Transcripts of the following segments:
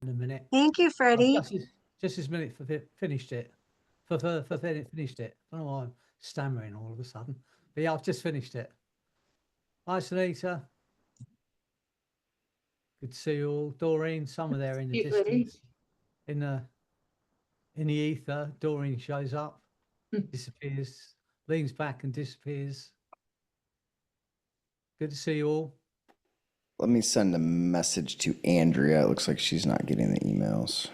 in a minute. Thank you, I've Freddie. just this minute finished it. Finished it. I don't know why I'm stammering all of a sudden. But yeah, I've just finished it. Hi, Sunita. Good to see you all. Doreen, somewhere there in the You, Freddie. distance, in the in the ether. Doreen shows up, disappears, leans back and disappears. Good to see you all. Let me send a message to Andrea. It looks like she's not getting the emails.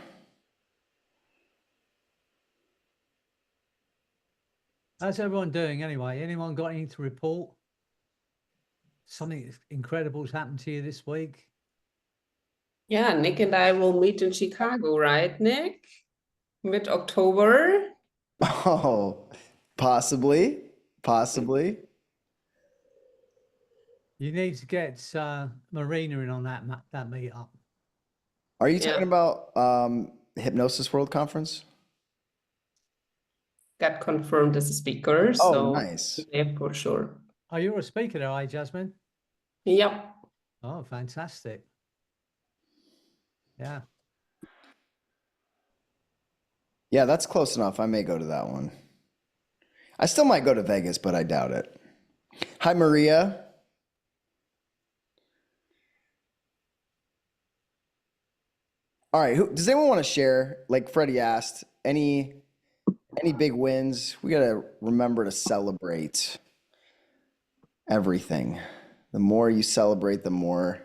How's everyone doing anyway? Anyone got anything to report? Something incredible's happened to you this week? Yeah, Nick and I will meet in Chicago, right, Nick? Mid-October. Oh, possibly. You need to get Marina in on that meetup. Are you Yeah. talking about Hypnosis World Conference? Got confirmed as a speaker, Oh, so nice. yeah, for sure. Oh, you're a speaker there, are you, Jasmine? Yep. Oh, fantastic. Yeah. Yeah, that's close enough. I may go to that one. I still might go to Vegas, but I doubt it. Hi, Maria. All right, does anyone want to share? Like Freddie asked, any big wins? We gotta remember to celebrate everything. The more you celebrate, the more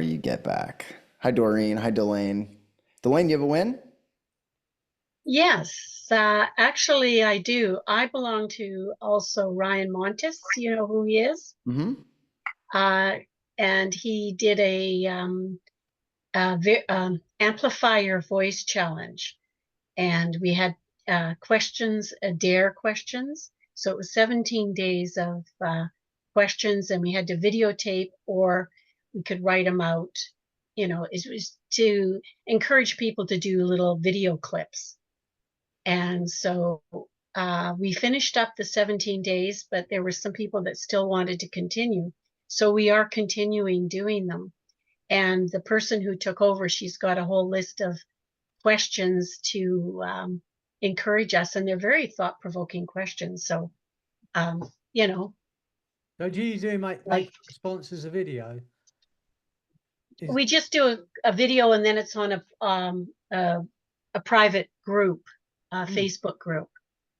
you get back. Hi, Doreen. Hi, Delane. Delane, you have a win? Yes, actually I do. I belong to also Ryan Montes. You know who he is? Mm-hmm. And he did a amplify your voice challenge, and we had questions, dare questions. So it was 17 days of questions, and we had to videotape or we could write them out. You know, it was to encourage people to do little video clips. And so we finished up the 17 days, but there were some people that still wanted to continue. So we are continuing doing them. And the person who took over, she's got a whole list of questions to encourage us. And they're very thought-provoking questions. So, you know. So do you do make sponsors a video? We just do a video and then it's on a private group, Facebook group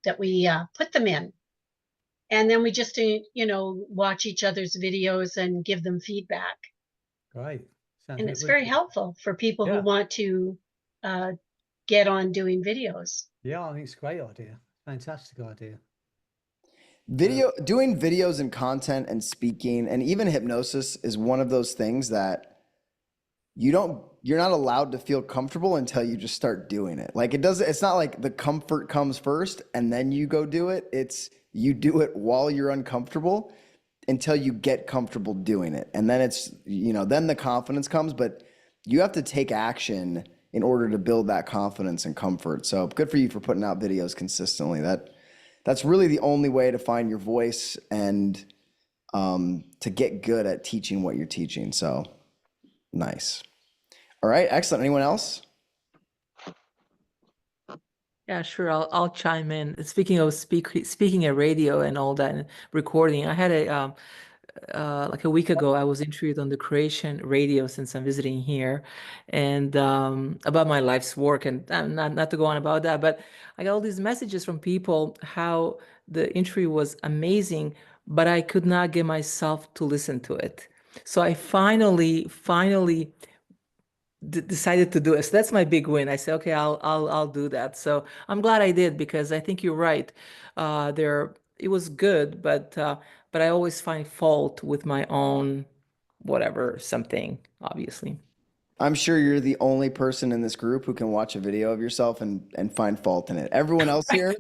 that we put them in. And then we just, you know, watch each other's videos and give them feedback. Great. And it's very helpful for people who want to get on doing videos. Yeah, I think it's a great idea. Fantastic idea. Doing videos and content and speaking and even hypnosis is one of those things that you're not allowed to feel comfortable until you just start doing it. Like it's not like the comfort comes first and then you go do it. It's you do it while you're uncomfortable until you get comfortable doing it. And then it's, you know, then the confidence comes, but you have to take action in order to build that confidence and comfort. So good for you for putting out videos consistently. That's really the only way to find your voice and to get good at teaching what you're teaching. So nice. All right, excellent. Anyone else? Yeah, sure. I'll chime in. Speaking of speaking at radio and all that and recording, I had like a week ago, I was interviewed on the Creation Radio since I'm visiting here, and about my life's work, and not to go on about that, but I got all these messages from people how the interview was amazing, but I could not get myself to listen to it. So I finally decided to do it. So that's my big win. I said, okay, I'll do that. So I'm glad I did, because I think you're right. It was good, but I always find fault with my own something, obviously. I'm sure you're the only person in this group who can watch a video of yourself and find fault in it. Everyone else here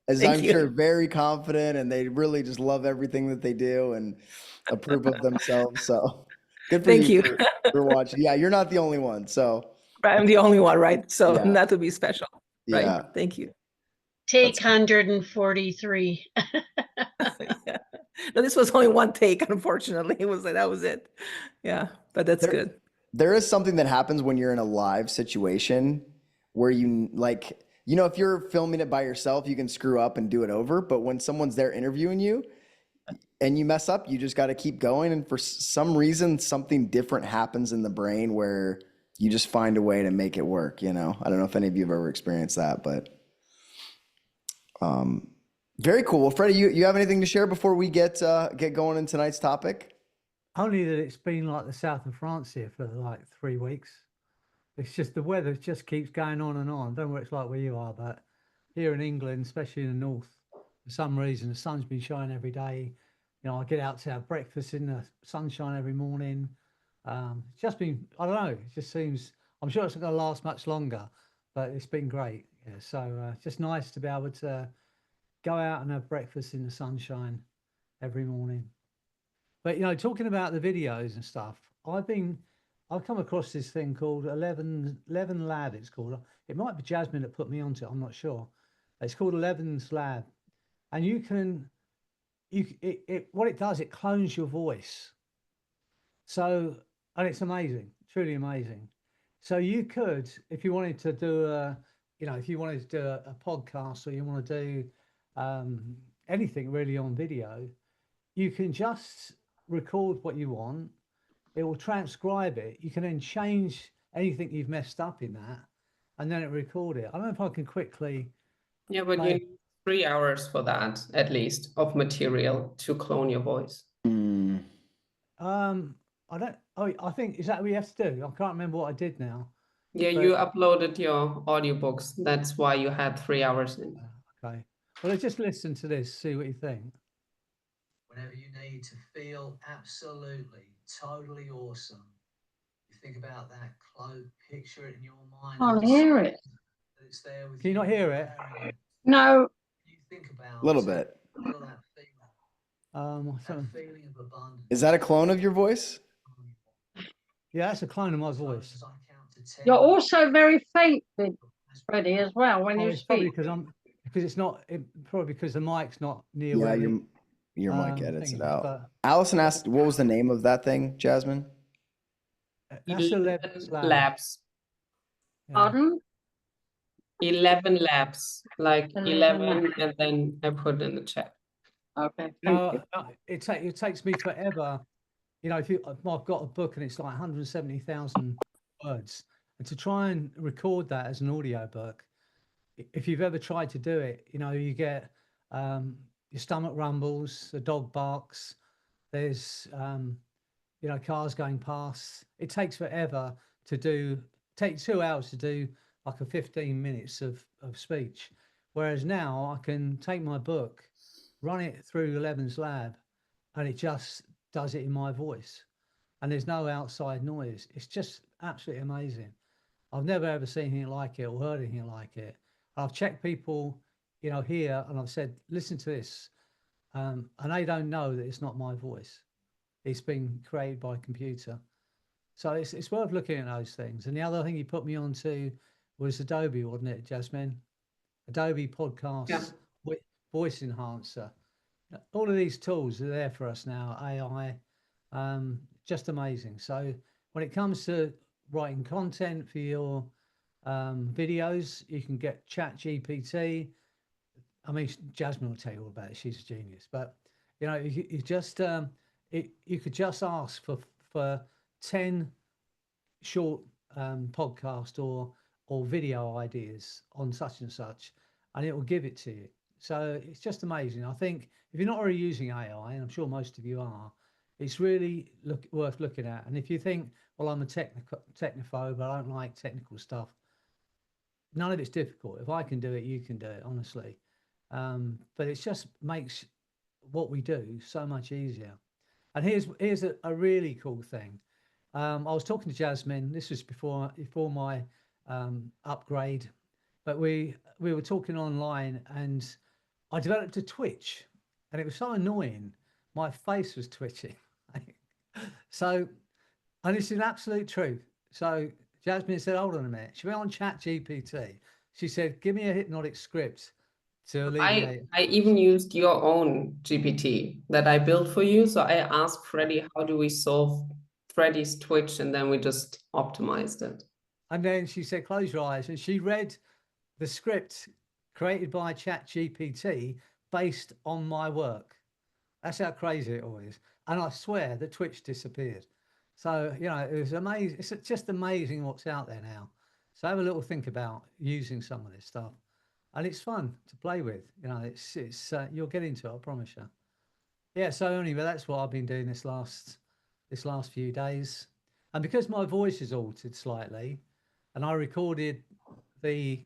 is, I'm sure, very confident, and they really just love everything that they do and approve of themselves. So good for you for watching. Yeah, you're not the only one. So I'm the only one, right? So not to be special. Right. Yeah. Thank you. Take 143. Yeah. No, this was only one take, unfortunately. That was it. Yeah, but that's good. there is something that happens when you're in a live situation where you like, you know, if you're filming it by yourself, you can screw up and do it over. But when someone's there interviewing you and you mess up, you just got to keep going. And for some reason, something different happens in the brain where you just find a way to make it work. You know, I don't know if any of you have ever experienced that, but very cool. Well, Freddie, you have anything to share before we get going in tonight's topic? Only that it's been like the south of France here for like 3 weeks. It's just the weather just keeps going on and on. I don't know what it's like where you are, but here in England, especially in the north, for some reason the sun's been shining every day. You know, I get out to have breakfast in the sunshine every morning. It's just been, I don't know, it just seems, I'm sure it's not going to last much longer, but it's been great. Yeah, so just nice to be able to go out and have breakfast in the sunshine every morning. But, you know, talking about the videos and stuff, I've come across this thing called 11 Lab, it's called. It might be Jasmine that put me onto it, I'm not sure. It's called 11's Lab. And what it does, it clones your voice. So, and it's amazing, truly amazing. So you could, if you wanted to do if you wanted to do a podcast, or you want to do anything really on video, you can just record what you want. It will transcribe it. You can then change anything you've messed up in that, and then it record it. I don't know if I can quickly. Yeah, but you play. need 3 hours for that, at least, of material to clone your voice. I don't. Oh, I think, is that what you have to do? I can't remember what I did now. Yeah, you uploaded your audiobooks. That's why you had 3 hours in. Okay. Well, let's just listen to this, see what you think. Whenever you need to feel absolutely, totally awesome, you think about that cloak, picture it in your mind. Can't hear it. It's there with. Can you not hear it? No. You think about A little bit. Feel that feeling. That feeling of abundance. Is that a clone of your voice? Yeah, that's a clone of my voice. You're also very faint, Freddie, as well when you It's probably speak. because it's not. Probably because the mic's not near. Yeah, where your mic edits thing it is, out. but Allison asked, what was the name of that thing, Jasmine? that's 11 labs. Yeah. Pardon? 11 labs, like 11 11, and then I put in the chat. Okay, thank you. It takes me forever. You know, I've got a book and it's like 170,000 words, and to try and record that as an audio book, if you've ever tried to do it, you know, you get your stomach rumbles, the dog barks, there's you know, cars going past. It takes forever to do. Take 2 hours to do like a 15 minutes of speech, whereas now I can take my book, run it through 11's Lab, and it just does it in my voice, and there's no outside noise. It's just absolutely amazing. I've never ever seen anything like it or heard anything like it. I've checked people, you know, here, and I've said, listen to this, and they don't know that it's not my voice. It's been created by a computer. So it's worth looking at those things. And the other thing you put me on to was Adobe, wasn't it, Jasmine? Adobe Podcasts, Voice Enhancer. All of these tools are there for us now, AI, just amazing. So when it comes to writing content for your videos, you can get ChatGPT. I mean, Jasmine will tell you all about it. She's a genius. But, you know, you just, you could just ask for 10 short podcast or video ideas on such and such, and it will give it to you. So it's just amazing. I think if you're not already using AI, and I'm sure most of you are, it's really worth looking at. And if you think, well, I'm a technophobe, I don't like technical stuff, none of it's difficult. If I can do it, you can do it, honestly. But it just makes what we do so much easier. And here's a really cool thing. I was talking to Jasmine. This was before my upgrade, but we were talking online, and I developed a twitch, and it was so annoying. My face was twitching. So, and it's an absolute truth. So Jasmine said, "Hold on a minute." She went on ChatGPT. She said, "Give me a hypnotic script to alleviate." I even used your own GPT that I built for you. So I asked Freddie, how do we solve Freddie's Twitch, and then we just optimized it. And then she said, close your eyes. And she read the script created by ChatGPT based on my work. That's how crazy it all is. And I swear the Twitch disappeared. So, you know, it was amazing. It's just amazing what's out there now. So have a little think about using some of this stuff. And it's fun to play with. You know, it's you'll get into it, I promise you. Yeah, so anyway, that's what I've been doing this last few days. And because my voice is altered slightly, and I recorded the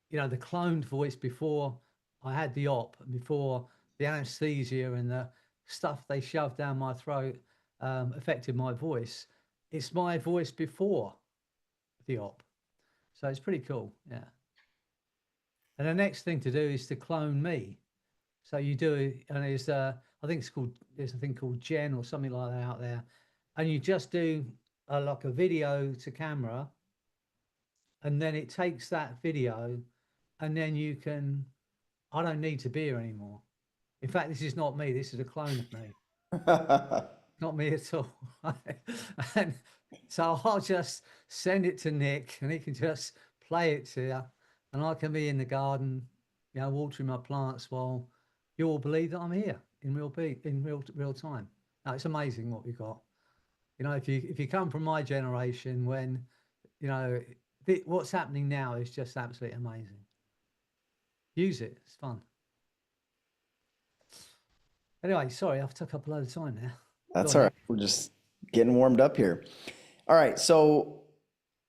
you know, the cloned voice before I had the op, before the anesthesia and the stuff they shoved down my throat affected my voice. It's my voice before the op. So it's pretty cool, yeah. And the next thing to do is to clone me. So you do it, and there's I think there's a thing called Gen or something like that out there, and you just do like a video to camera, and then it takes that video, and then you can. I don't need to be here anymore. In fact, this is not me. This is a clone of me. Not me at all. And so I'll just send it to Nick, and he can just play it to you, and I can be in the garden, you know, watering my plants while you all believe that I'm here in real time. Now, it's amazing what we've got. You know, if you come from my generation, when you know what's happening now is just absolutely amazing. Use it; it's fun. Anyway, sorry, I've took up a load of time now. That's all right. We're just getting warmed up here. All right. So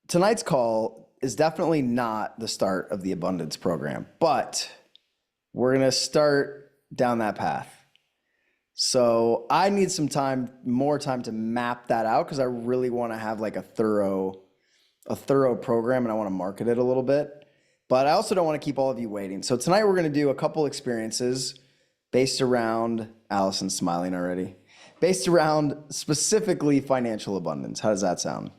tonight's call is definitely not the start of the abundance program, but we're going to start down that path. So I need some time, more time to map that out, because I really want to have like a thorough program, and I want to market it a little bit. But I also don't want to keep all of you waiting. So tonight we're going to do a couple experiences based around, Allison's smiling already, based around specifically financial abundance. How does that sound?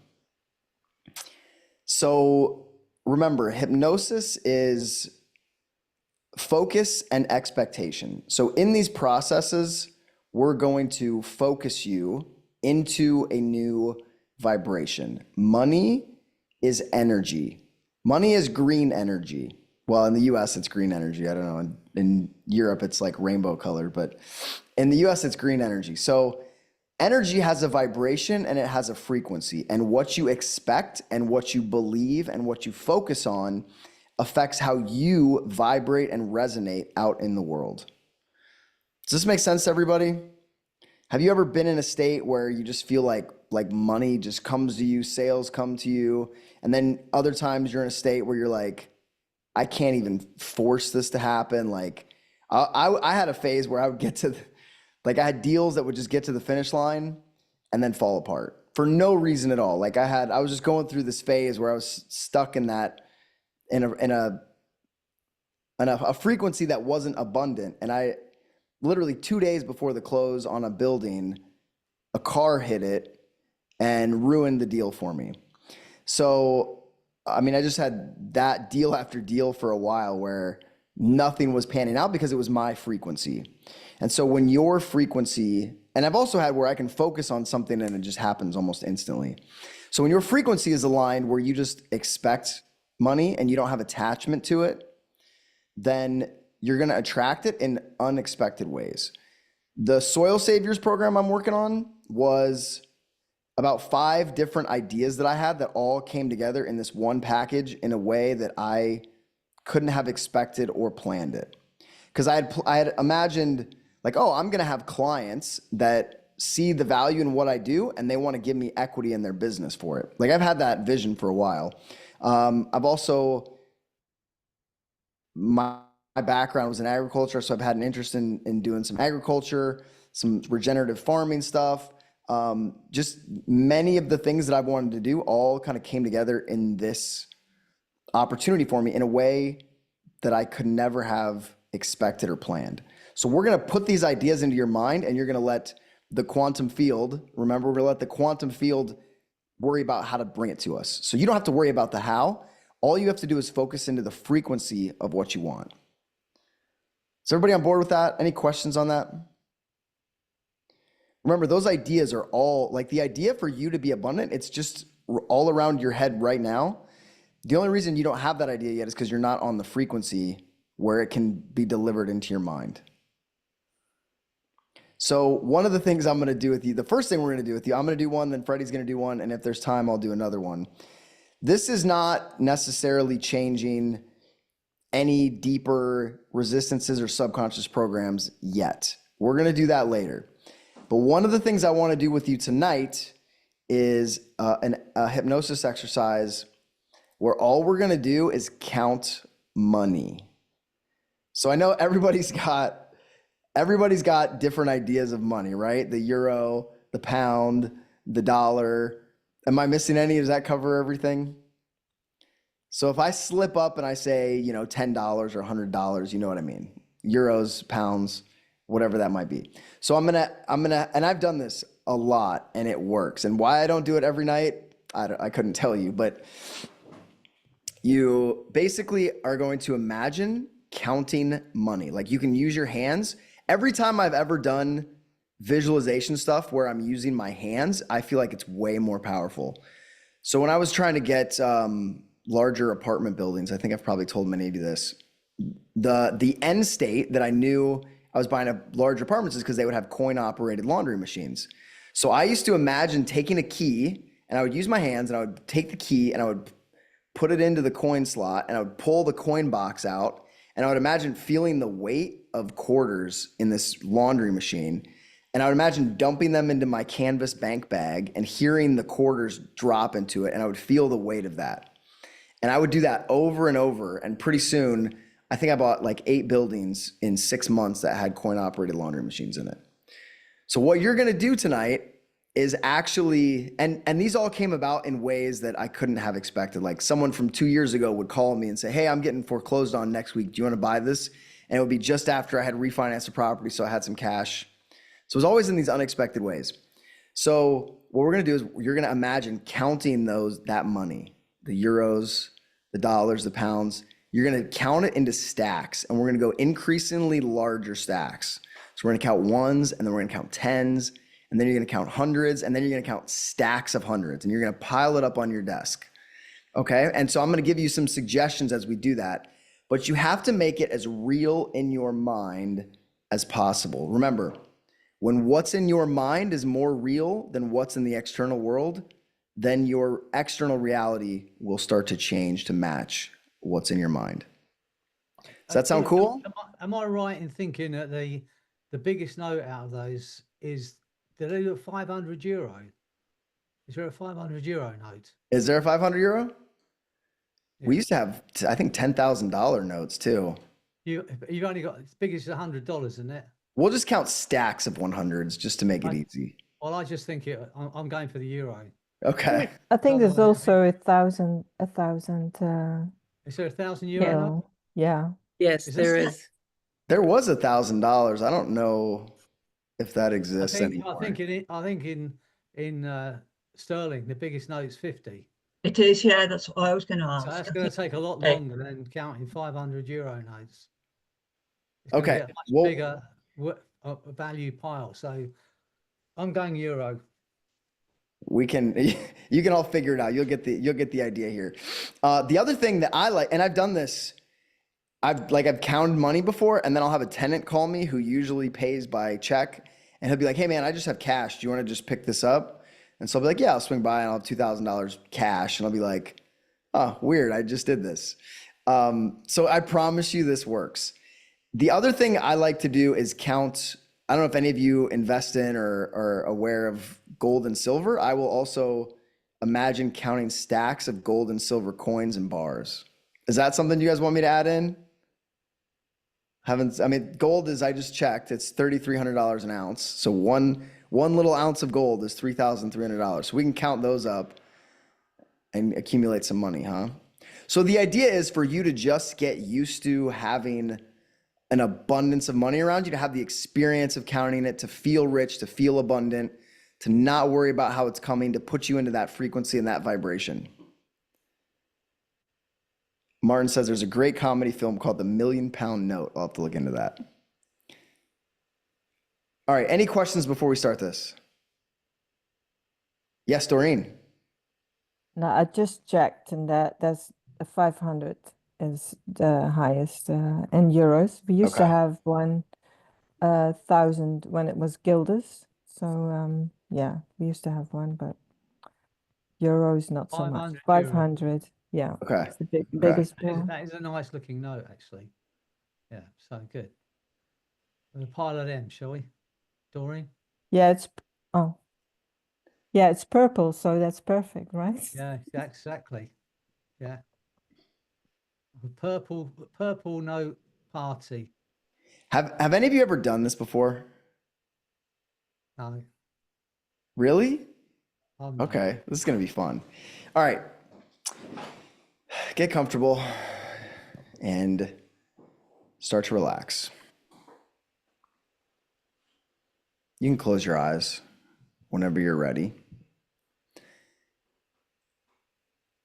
So remember, hypnosis is focus and expectation. So in these processes, we're going to focus you into a new vibration. Money is energy. Money is green energy. Well, in the US, it's green energy. I don't know. In Europe, it's like rainbow colored, but in the US, it's green energy. So energy has a vibration and it has a frequency, and what you expect and what you believe and what you focus on affects how you vibrate and resonate out in the world. Does this make sense to everybody? Have you ever been in a state where you just feel like money just comes to you, sales come to you, and then other times you're in a state where you're like, I can't even force this to happen. Like I had a phase where I would get to, I had deals that would just get to the finish line and then fall apart for no reason at all. Like I was just going through this phase where I was stuck in that, in a frequency that wasn't abundant. And I literally 2 days before the close on a building, a car hit it and ruined the deal for me. So, I mean, I just had that deal after deal for a while where nothing was panning out because it was my frequency. And so when your frequency, and I've also had where I can focus on something and it just happens almost instantly. So when your frequency is aligned where you just expect money and you don't have attachment to it, then you're going to attract it in unexpected ways. The Soil Saviors program I'm working on was about 5 different ideas that I had that all came together in this one package in a way that I couldn't have expected or planned it. Because I had imagined like, oh, I'm going to have clients that see the value in what I do and they want to give me equity in their business for it. Like I've had that vision for a while. I've also, my background was in agriculture, so I've had an interest in doing some agriculture, some regenerative farming stuff. Just many of the things that I've wanted to do all kind of came together in this opportunity for me in a way that I could never have expected or planned. So we're going to put these ideas into your mind, and you're going to let the quantum field, remember, we're going to let the quantum field worry about how to bring it to us. So you don't have to worry about the how. All you have to do is focus into the frequency of what you want. Is everybody on board with that? Any questions on that? Remember, those ideas are all like the idea for you to be abundant. It's just all around your head right now. The only reason you don't have that idea yet is because you're not on the frequency where it can be delivered into your mind. So one of the things I'm going to do with you, the first thing we're going to do with you, I'm going to do one, then Freddie's going to do one. And if there's time, I'll do another one. This is not necessarily changing any deeper resistances or subconscious programs yet. We're going to do that later. But one of the things I want to do with you tonight is a hypnosis exercise where all we're going to do is count money. So I know everybody's got different ideas of money, right? The euro, the pound, the dollar. Am I missing any? Does that cover everything? So if I slip up and I say, $10 or $100, you know what I mean? Euros, pounds, whatever that might be. So I'm gonna, and I've done this a lot and it works. And why I don't do it every night, I couldn't tell you, but you basically are going to imagine counting money. Like you can use your hands. Every time I've ever done visualization stuff where I'm using my hands, I feel like it's way more powerful. So when I was trying to get larger apartment buildings, I think I've probably told many of you this, the end state that I knew I was buying large apartments is because they would have coin operated laundry machines. So I used to imagine taking a key and I would use my hands and I would take the key and I would put it into the coin slot and I would pull the coin box out and I would imagine feeling the weight of quarters in this laundry machine. And I would imagine dumping them into my canvas bank bag and hearing the quarters drop into it. And I would feel the weight of that. And I would do that over and over. And pretty soon, I think I bought like 8 buildings in 6 months that had coin operated laundry machines in it. So what you're going to do tonight is actually, and these all came about in ways that I couldn't have expected. Like someone from 2 years ago would call me and say, hey, I'm getting foreclosed on next week. Do you want to buy this? And it would be just after I had refinanced the property. So I had some cash. So it was always in these unexpected ways. So what we're going to do is you're going to imagine counting that money, the euros, the dollars, the pounds. You're going to count it into stacks, and we're going to go increasingly larger stacks. So we're going to count ones, and then we're going to count tens, and then you're going to count hundreds, and then you're going to count stacks of hundreds, and you're going to pile it up on your desk. Okay? And so I'm going to give you some suggestions as we do that, but you have to make it as real in your mind as possible. Remember, when what's in your mind is more real than what's in the external world, then your external reality will start to change to match what's in your mind. Does that sound cool? Am I right in thinking that the biggest note out of those is, do they look €500? Is there a €500 note? Is there a 500 euro? Yeah. We used to have, I think, $10,000 notes too. You've only got, as big as $100, isn't it? We'll just count stacks of 100s just to make it easy. Well, I just think I'm going for the euro. Okay. I think there's Double it. also a thousand. Is there €1,000 note? Yeah, yeah. Yes, Is there this- is. There was $1,000. I don't know if that I exists think anymore. in sterling, the biggest note's 50. It is, yeah, that's what I was going to So ask. that's going to take a lot Hey. longer than counting €500 notes. It's gonna Okay, get a much well- bigger value pile. So I'm going euro. We can, you can all figure it out. You'll get the idea here. The other thing that I like, and I've done this, I've counted money before, and then I'll have a tenant call me who usually pays by check, and he'll be like, hey man, I just have cash. Do you want to just pick this up? And so I'll be like, yeah, I'll swing by and I'll have $2,000 cash. And I'll be like, oh, weird. I just did this. So I promise you this works. The other thing I like to do is count. I don't know if any of you invest in or are aware of gold and silver. I will also imagine counting stacks of gold and silver coins and bars. Is that something you guys want me to add in? Gold is, I just checked, it's $3,300 an ounce. So one little ounce of gold is $3,300. So we can count those up and accumulate some money, huh? So the idea is for you to just get used to having an abundance of money around you, to have the experience of counting it, to feel rich, to feel abundant, to not worry about how it's coming, to put you into that frequency and that vibration. Martin says there's a great comedy film called The £1 Million Note. I'll have to look into that. All right, any questions before we start this? Yes, Doreen. No, I just checked, and that's 500 is the highest in euros. We used to Okay. have 1,000 when it was guilders. So yeah, we used to have one, but euros not so much. 500 euros. 500, yeah. Okay. It's the Okay. biggest That is, bill. that is a nice looking note, actually. Yeah, so good. We'll pile it in, shall we, Doreen? Yeah, oh. Yeah, it's purple, so that's perfect, right? Yeah, exactly. Yeah. A purple note party. Have any of you ever done this before? No. Really? I'm not. Okay, this is gonna be fun. All right, get comfortable and start to relax. You can close your eyes whenever you're ready.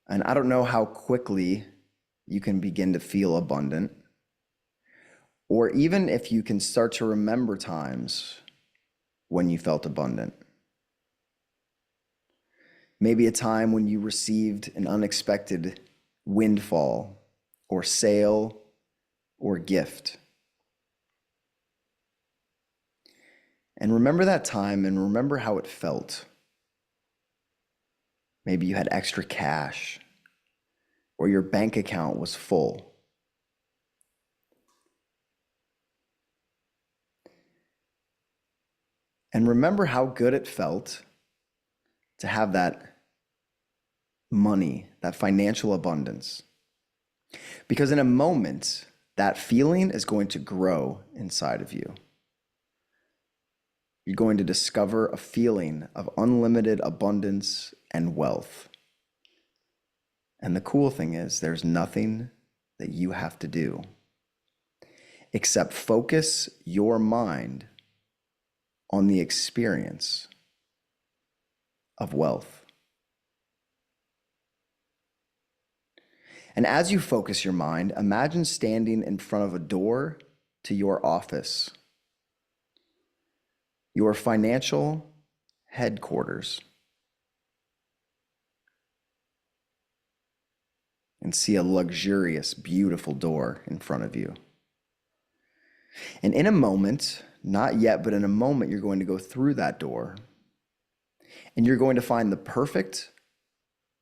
And I don't know how quickly you can begin to feel abundant, or even if you can start to remember times when you felt abundant. Maybe a time when you received an unexpected windfall or sale or gift. And remember that time and remember how it felt. Maybe you had extra cash or your bank account was full. And remember how good it felt to have that money, that financial abundance. Because in a moment, that feeling is going to grow inside of you. You're going to discover a feeling of unlimited abundance and wealth. And the cool thing is, there's nothing that you have to do except focus your mind on the experience of wealth. And as you focus your mind, imagine standing in front of a door to your office, your financial headquarters, and see a luxurious, beautiful door in front of you. And in a moment, not yet, but in a moment, you're going to go through that door and you're going to find the perfect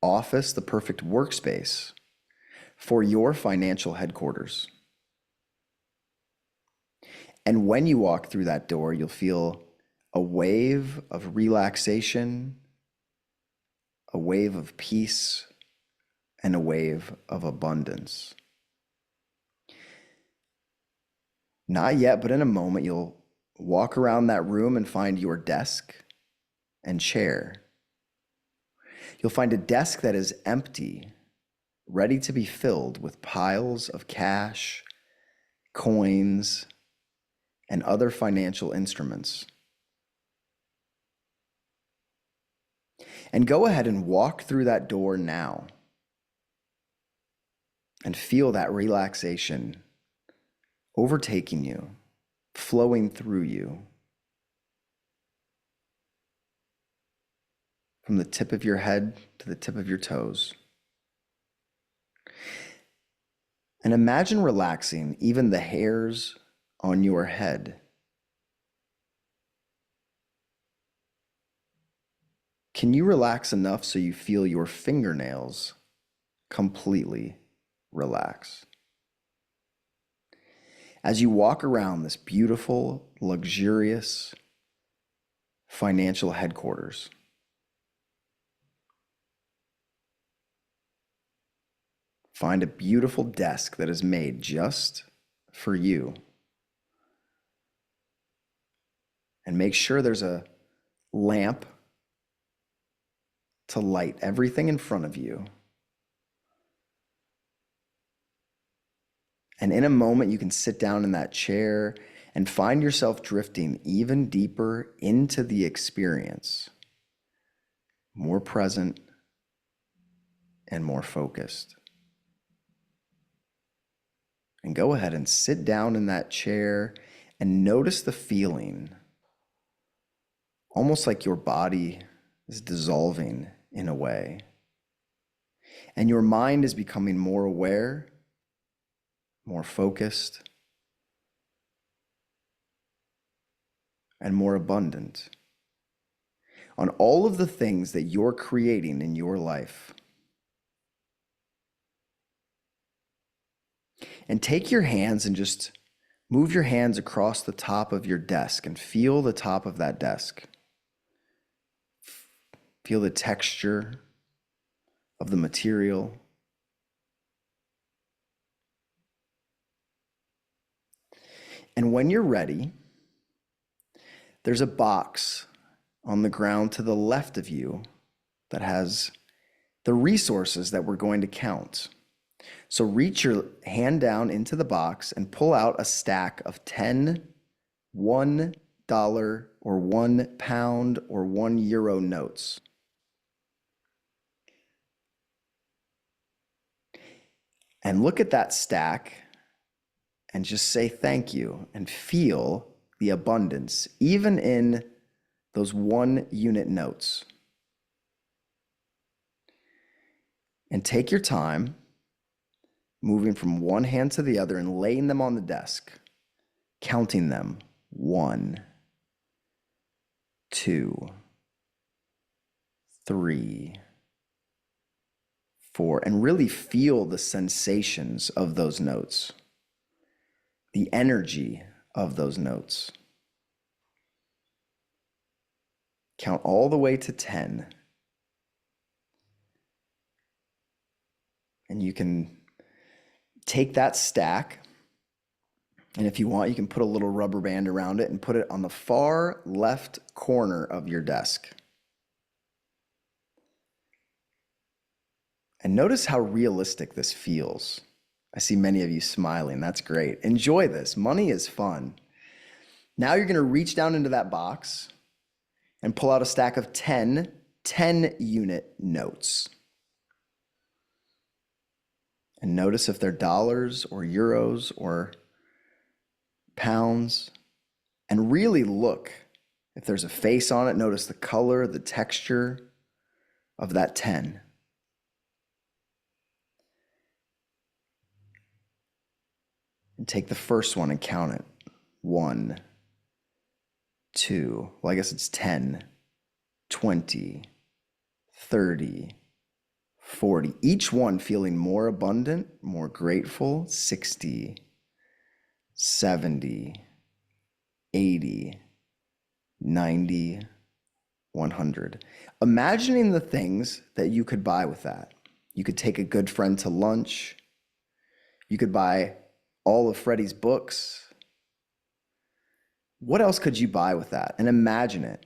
office, the perfect workspace for your financial headquarters. And when you walk through that door, you'll feel a wave of relaxation, a wave of peace, and a wave of abundance. Not yet, but in a moment, you'll walk around that room and find your desk and chair. You'll find a desk that is empty, ready to be filled with piles of cash, coins, and other financial instruments. And go ahead and walk through that door now and feel that relaxation overtaking you, flowing through you. From the tip of your head to the tip of your toes. And imagine relaxing even the hairs on your head. Can you relax enough so you feel your fingernails completely relax? As you walk around this beautiful, luxurious financial headquarters, find a beautiful desk that is made just for you. And make sure there's a lamp to light everything in front of you. And in a moment, you can sit down in that chair and find yourself drifting even deeper into the experience, more present and more focused. And go ahead and sit down in that chair and notice the feeling almost like your body is dissolving in a way. And your mind is becoming more aware, more focused, and more abundant on all of the things that you're creating in your life. And take your hands and just move your hands across the top of your desk and feel the top of that desk. Feel the texture of the material. And when you're ready, there's a box on the ground to the left of you that has the resources that we're going to count. So reach your hand down into the box and pull out a stack of 10 $1 or £1 or €1 notes. And look at that stack and just say thank you and feel the abundance, even in those 1 unit notes. And take your time moving from one hand to the other and laying them on the desk, counting them. 1, 2, 3, 4, and really feel the sensations of those notes, the energy of those notes. Count all the way to 10. And you can take that stack, and if you want, you can put a little rubber band around it and put it on the far left corner of your desk. And notice how realistic this feels. I see many of you smiling. That's great. Enjoy this. Money is fun. Now you're going to reach down into that box and pull out a stack of 10 10-unit notes. And notice if they're dollars or euros or pounds. And really look. If there's a face on it, notice the color, the texture of that 10. And take the first one and count it. 1, 2, well, I guess it's 10, 20, 30, 40. Each one feeling more abundant, more grateful. 60, 70, 80, 90, 100. Imagining the things that you could buy with that. You could take a good friend to lunch. You could buy all of Freddie's books. What else could you buy with that? And imagine it.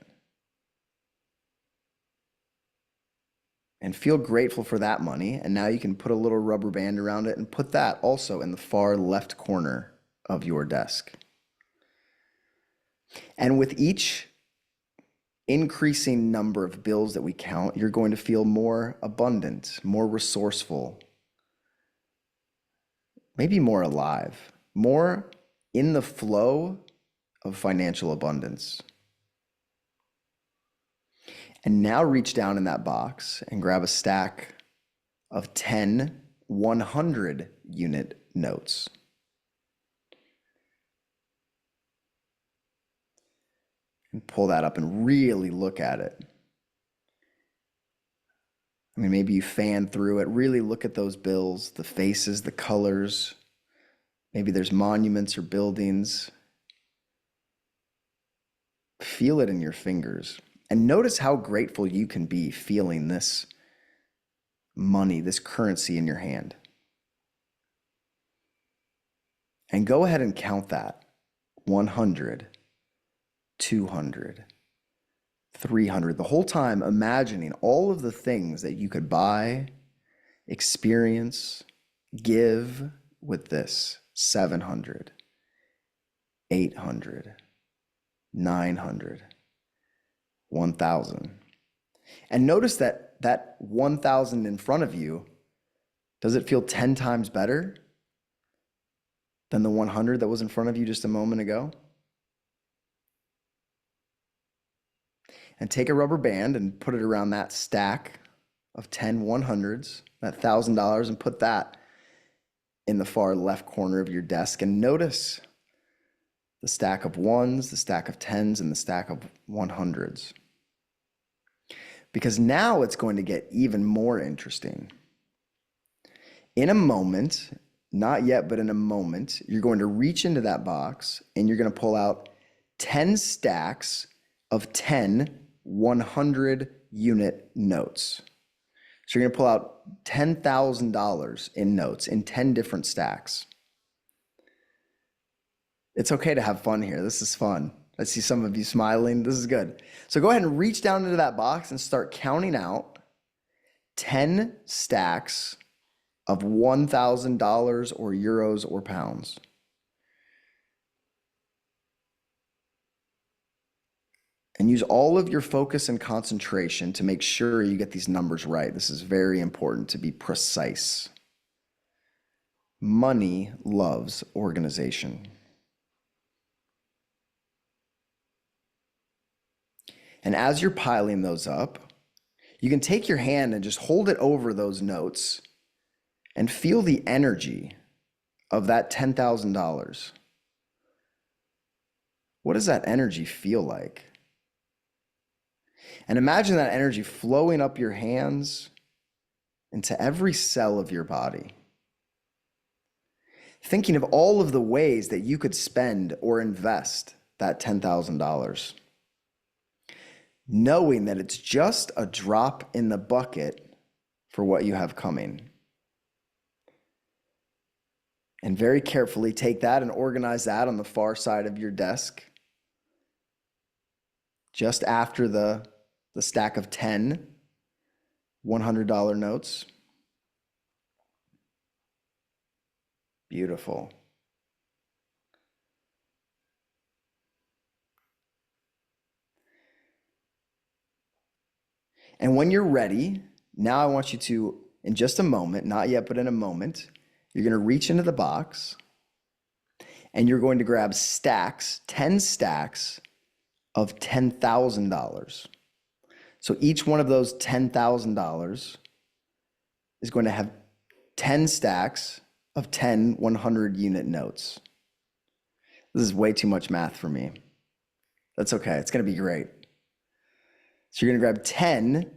And feel grateful for that money. And now you can put a little rubber band around it and put that also in the far left corner of your desk. And with each increasing number of bills that we count, you're going to feel more abundant, more resourceful, maybe more alive, more in the flow of financial abundance. And now reach down in that box and grab a stack of 10 100-unit notes. And pull that up and really look at it. I mean, maybe you fan through it, really look at those bills, the faces, the colors. Maybe there's monuments or buildings. Feel it in your fingers. And notice how grateful you can be feeling this money, this currency in your hand. And go ahead and count that. 100, 200, 300. The whole time imagining all of the things that you could buy, experience, give with this. 700, 800, 900, 1,000. And notice that 1,000 in front of you, does it feel 10 times better than the 100 that was in front of you just a moment ago? and take a rubber band and put it around that stack of 10 100s, that $1,000, and put that in the far left corner of your desk, and notice the stack of ones, the stack of tens, and the stack of 100s. Because now it's going to get even more interesting. In a moment, not yet, but in a moment, you're going to reach into that box and you're going to pull out 10 stacks of 10 100 unit notes. So you're going to pull out $10,000 in notes in 10 different stacks. It's okay to have fun here. This is fun. I see some of you smiling. This is good. So go ahead and reach down into that box and start counting out 10 stacks of $1,000 or euros or pounds. And use all of your focus and concentration to make sure you get these numbers right. This is very important to be precise. Money loves organization. And as you're piling those up, you can take your hand and just hold it over those notes and feel the energy of that $10,000. What does that energy feel like? And imagine that energy flowing up your hands into every cell of your body. Thinking of all of the ways that you could spend or invest that $10,000. Knowing that it's just a drop in the bucket for what you have coming. And very carefully take that and organize that on the far side of your desk. Just after the stack of 10 $100 notes. Beautiful. And when you're ready, now I want you to, in just a moment, not yet, but in a moment, you're going to reach into the box and you're going to grab stacks, 10 stacks of $10,000. So each one of those $10,000 is going to have 10 stacks of 10 100 unit notes. This is way too much math for me. That's okay. It's going to be great. So you're going to grab 10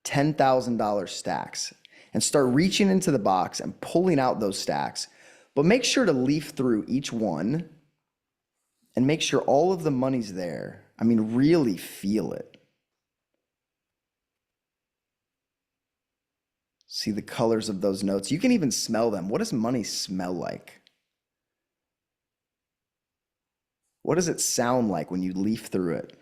$10,000 stacks and start reaching into the box and pulling out those stacks. But make sure to leaf through each one and make sure all of the money's there. I mean, really feel it. See the colors of those notes. You can even smell them. What does money smell like? What does it sound like when you leaf through it?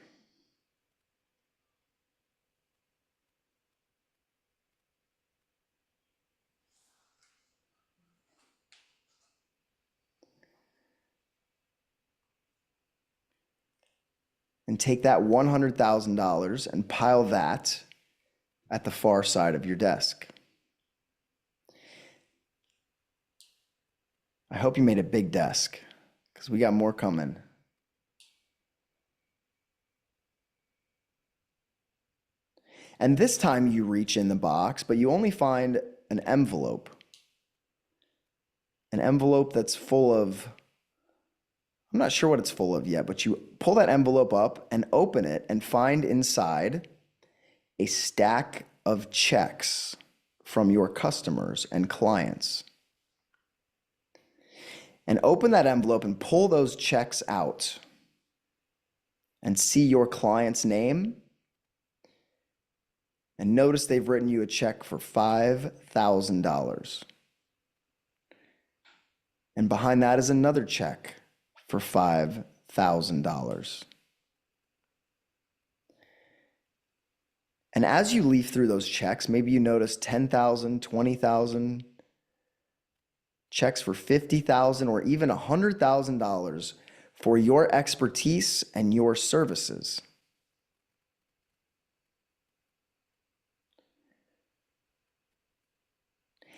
And take that $100,000 and pile that at the far side of your desk. I hope you made a big desk because we got more coming. And this time you reach in the box, but you only find an envelope. An envelope that's full of, I'm not sure what it's full of yet, but you pull that envelope up and open it and find inside a stack of checks from your customers and clients. And open that envelope and pull those checks out and see your client's name. And notice they've written you a check for $5,000. And behind that is another check for $5,000. And as you leaf through those checks, maybe you notice 10,000, 20,000, checks for $50,000 or even $100,000 for your expertise and your services.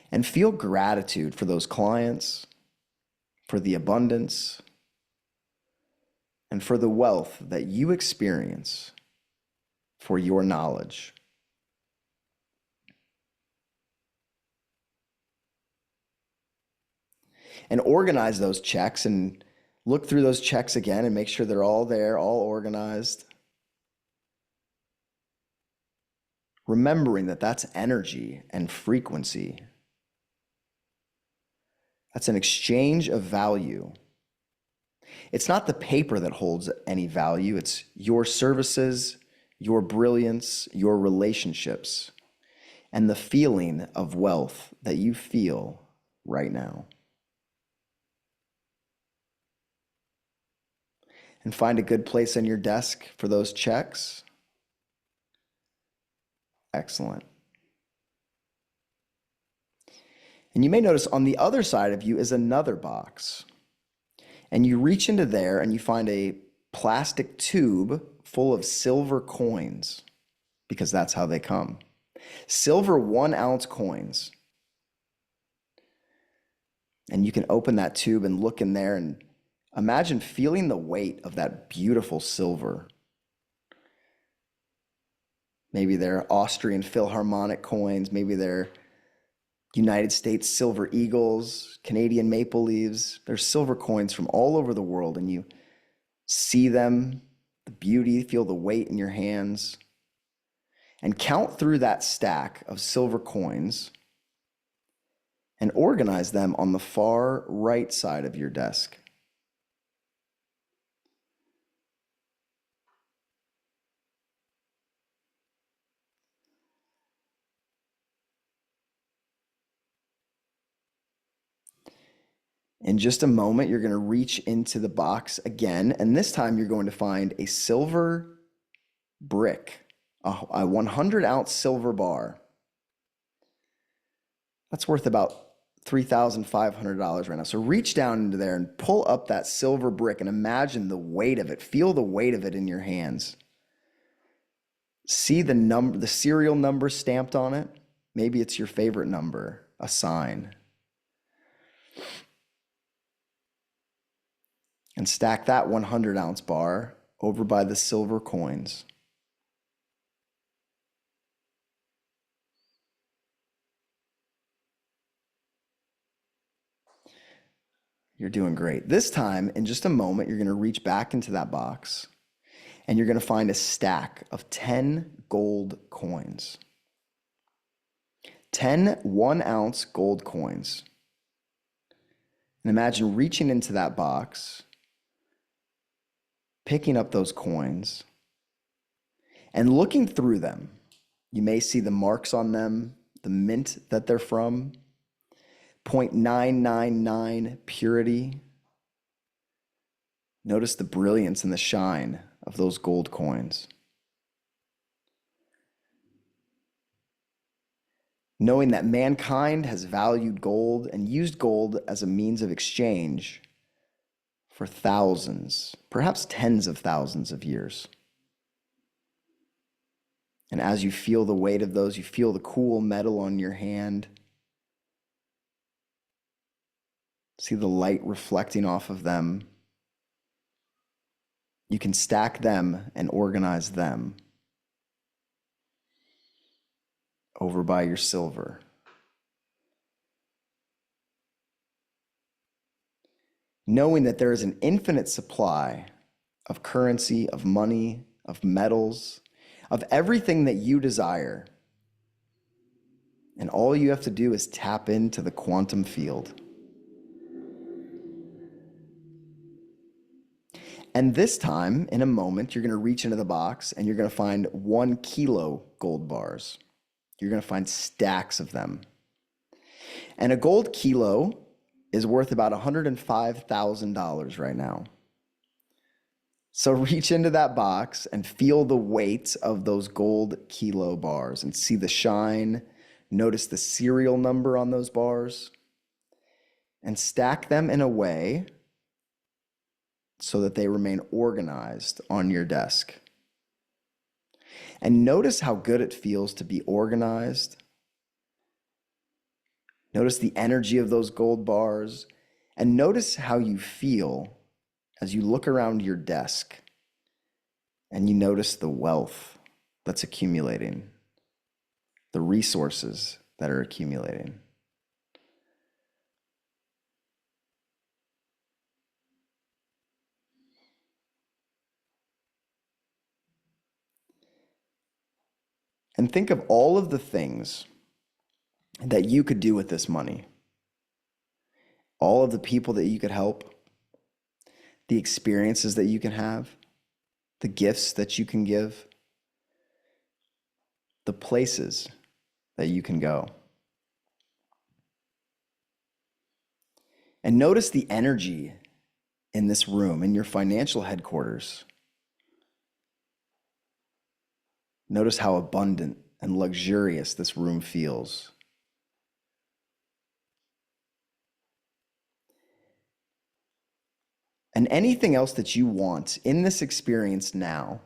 And feel gratitude for those clients, for the abundance, and for the wealth that you experience for your knowledge. And organize those checks and look through those checks again and make sure they're all there, all organized. Remembering that that's energy and frequency. That's an exchange of value. It's not the paper that holds any value. It's your services, your brilliance, your relationships, and the feeling of wealth that you feel right now. And find a good place on your desk for those checks. Excellent. And you may notice on the other side of you is another box. And you reach into there and you find a plastic tube full of silver coins, because that's how they come. Silver 1-ounce coins. And you can open that tube and look in there and imagine feeling the weight of that beautiful silver. Maybe they're Austrian Philharmonic coins. Maybe they're United States Silver Eagles, Canadian Maple Leaves. There's silver coins from all over the world, and you see them, the beauty, feel the weight in your hands, and count through that stack of silver coins and organize them on the far right side of your desk. In just a moment, you're going to reach into the box again, and this time you're going to find a silver brick, a 100-ounce silver bar. That's worth about $3,500 right now. So reach down into there and pull up that silver brick and imagine the weight of it. Feel the weight of it in your hands. See the number, the serial number stamped on it. Maybe it's your favorite number, a sign. And stack that 100-ounce bar over by the silver coins. You're doing great. This time, in just a moment, you're going to reach back into that box and you're going to find a stack of 10 gold coins. 10 1-ounce gold coins. And imagine reaching into that box, picking up those coins, and looking through them. You may see the marks on them, the mint that they're from, 0.999 purity. Notice the brilliance and the shine of those gold coins. Knowing that mankind has valued gold and used gold as a means of exchange for thousands, perhaps tens of thousands of years. And as you feel the weight of those, you feel the cool metal on your hand. See the light reflecting off of them. You can stack them and organize them over by your silver. Knowing that there is an infinite supply of currency, of money, of metals, of everything that you desire. And all you have to do is tap into the quantum field. And this time, in a moment, you're going to reach into the box and you're going to find 1 kilo gold bars. You're going to find stacks of them. And a gold kilo is worth about $105,000 right now. So reach into that box and feel the weight of those gold kilo bars and see the shine. Notice the serial number on those bars and stack them in a way so that they remain organized on your desk. And notice how good it feels to be organized. Notice the energy of those gold bars, and notice how you feel as you look around your desk and you notice the wealth that's accumulating, the resources that are accumulating. And think of all of the things that you could do with this money, all of the people that you could help, the experiences that you can have, the gifts that you can give, the places that you can go. And notice the energy in this room, in your financial headquarters. Notice how abundant and luxurious this room feels. And anything else that you want in this experience now,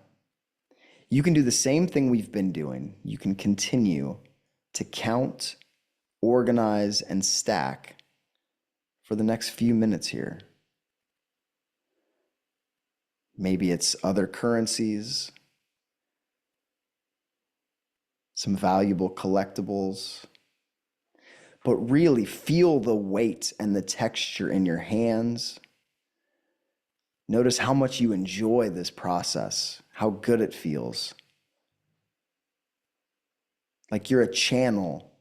you can do the same thing we've been doing. You can continue to count, organize, and stack for the next few minutes here. Maybe it's other currencies, some valuable collectibles, but really feel the weight and the texture in your hands. Notice how much you enjoy this process, how good it feels. Like you're a channel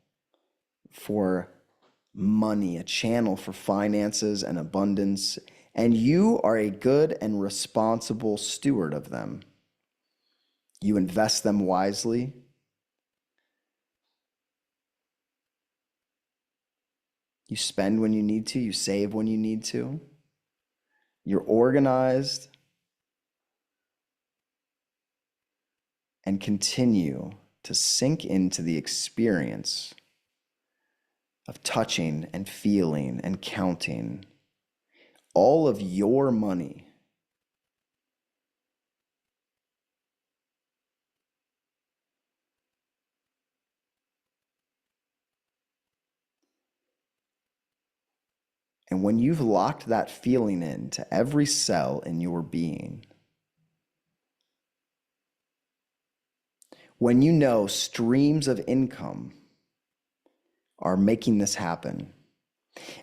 for money, a channel for finances and abundance, and you are a good and responsible steward of them. You invest them wisely. You spend when you need to, you save when you need to. You're organized and continue to sink into the experience of touching and feeling and counting all of your money. And when you've locked that feeling into every cell in your being, when you know streams of income are making this happen,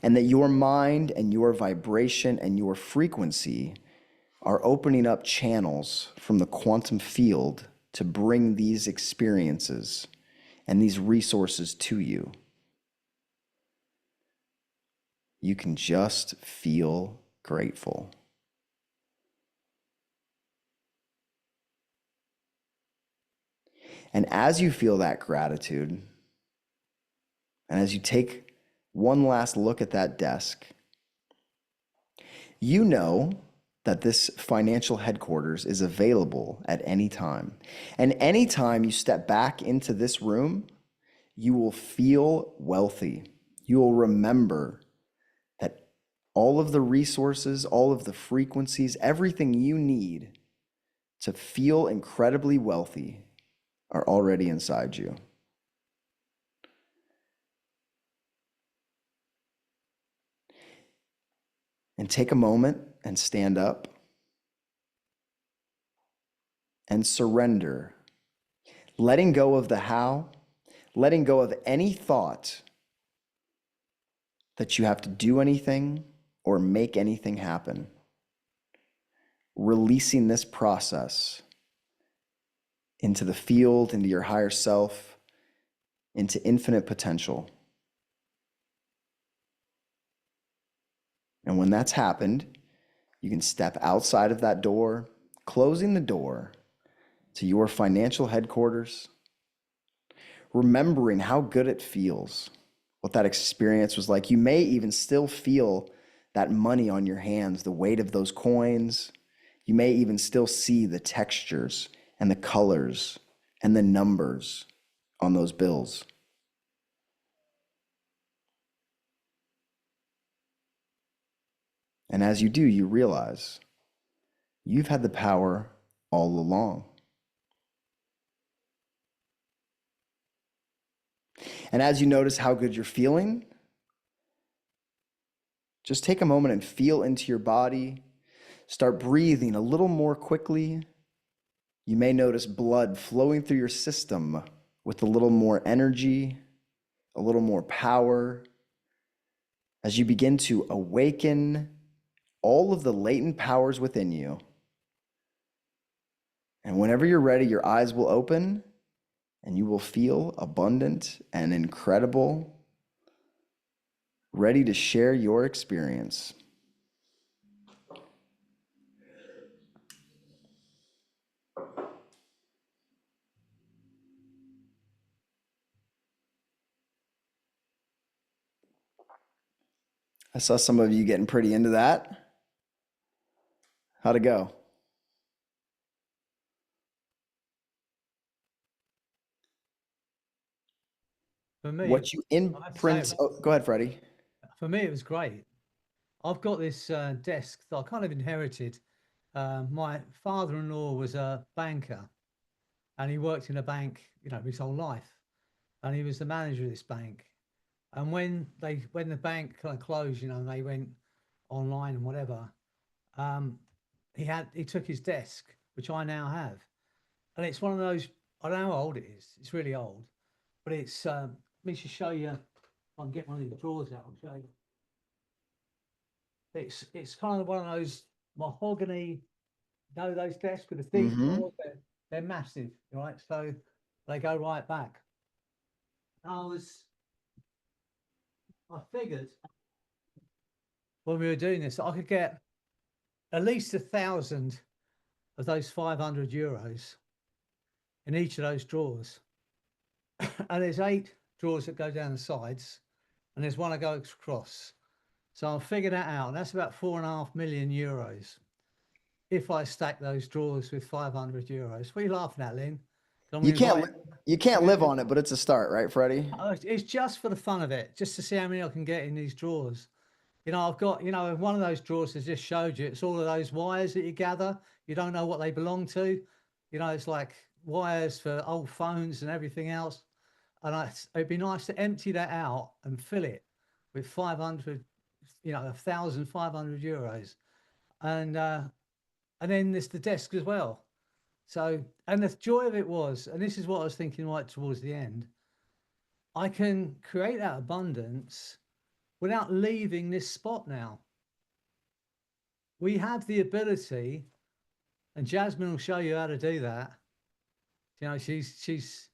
and that your mind and your vibration and your frequency are opening up channels from the quantum field to bring these experiences and these resources to you, you can just feel grateful. And as you feel that gratitude, and as you take one last look at that desk, you know that this financial headquarters is available at any time. And anytime you step back into this room, you will feel wealthy. You will remember that all of the resources, all of the frequencies, everything you need to feel incredibly wealthy are already inside you. And take a moment and stand up and surrender, letting go of the how, letting go of any thought that you have to do anything or make anything happen. Releasing this process into the field, into your higher self, into infinite potential. And when that's happened, you can step outside of that door, closing the door to your financial headquarters, remembering how good it feels, what that experience was like. You may even still feel that money on your hands, the weight of those coins. You may even still see the textures and the colors and the numbers on those bills. And as you do, you realize you've had the power all along. And as you notice how good you're feeling, just take a moment and feel into your body. Start breathing a little more quickly You may notice blood flowing through your system with a little more energy, a little more power, as you begin to awaken all of the latent powers within you. And whenever you're ready, your eyes will open and you will feel abundant and incredible, ready to share your experience. I saw some of you getting pretty into that. How'd it go? For me, What you I have to say, imprint. Oh, go ahead, Freddie. for me, it was great. I've got this desk that I kind of inherited. My father-in-law was a banker, and he worked in a bank, his whole life, and he was the manager of this bank. And when the bank kind of closed, and they went online and whatever, he took his desk, which I now have, and it's one of those. I don't know how old it is. It's really old, but it's. Let me just show you. If I can get one of the drawers out. I'll show you. It's kind of one of those mahogany, those desks with the deep Mhm. drawers. They're massive, right? So they go right back. I figured when we were doing this, I could get at least 1,000 of those 500 euros in each of those drawers. And there's 8 drawers that go down the sides, and there's one that goes across. So I figured that out, and that's about 4.5 million euros. If I stack those drawers with 500 euros, what are you laughing at, Lynn? You can't live on it, but it's a start, right, Freddie? It's just for the fun of it, just to see how many I can get in these drawers. I've got, one of those drawers I just showed you. It's all of those wires that you gather. You don't know what they belong to. It's like wires for old phones and everything else. And it'd be nice to empty that out and fill it with 500, 1,500 euros. And then there's the desk as well. So, and the joy of it was, and this is what I was thinking right towards the end, I can create that abundance without leaving this spot now. We have the ability, and Jasmine will show you how to do that. She's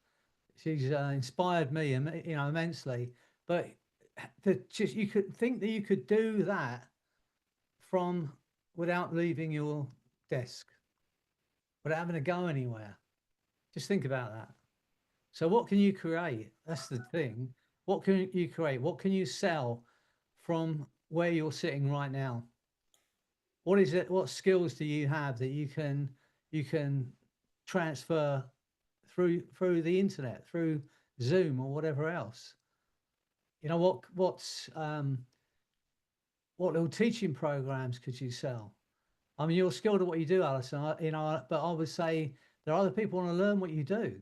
inspired me, immensely. But you could think that you could do that from without leaving your desk, without having to go anywhere. Just think about that. So what can you create? That's the thing. What can you create? What can you sell from where you're sitting right now? What is it? What skills do you have that you can transfer through the internet, through Zoom or whatever else? What little teaching programs could you sell? I mean, you're skilled at what you do, Alison. But I would say there are other people who want to learn what you do.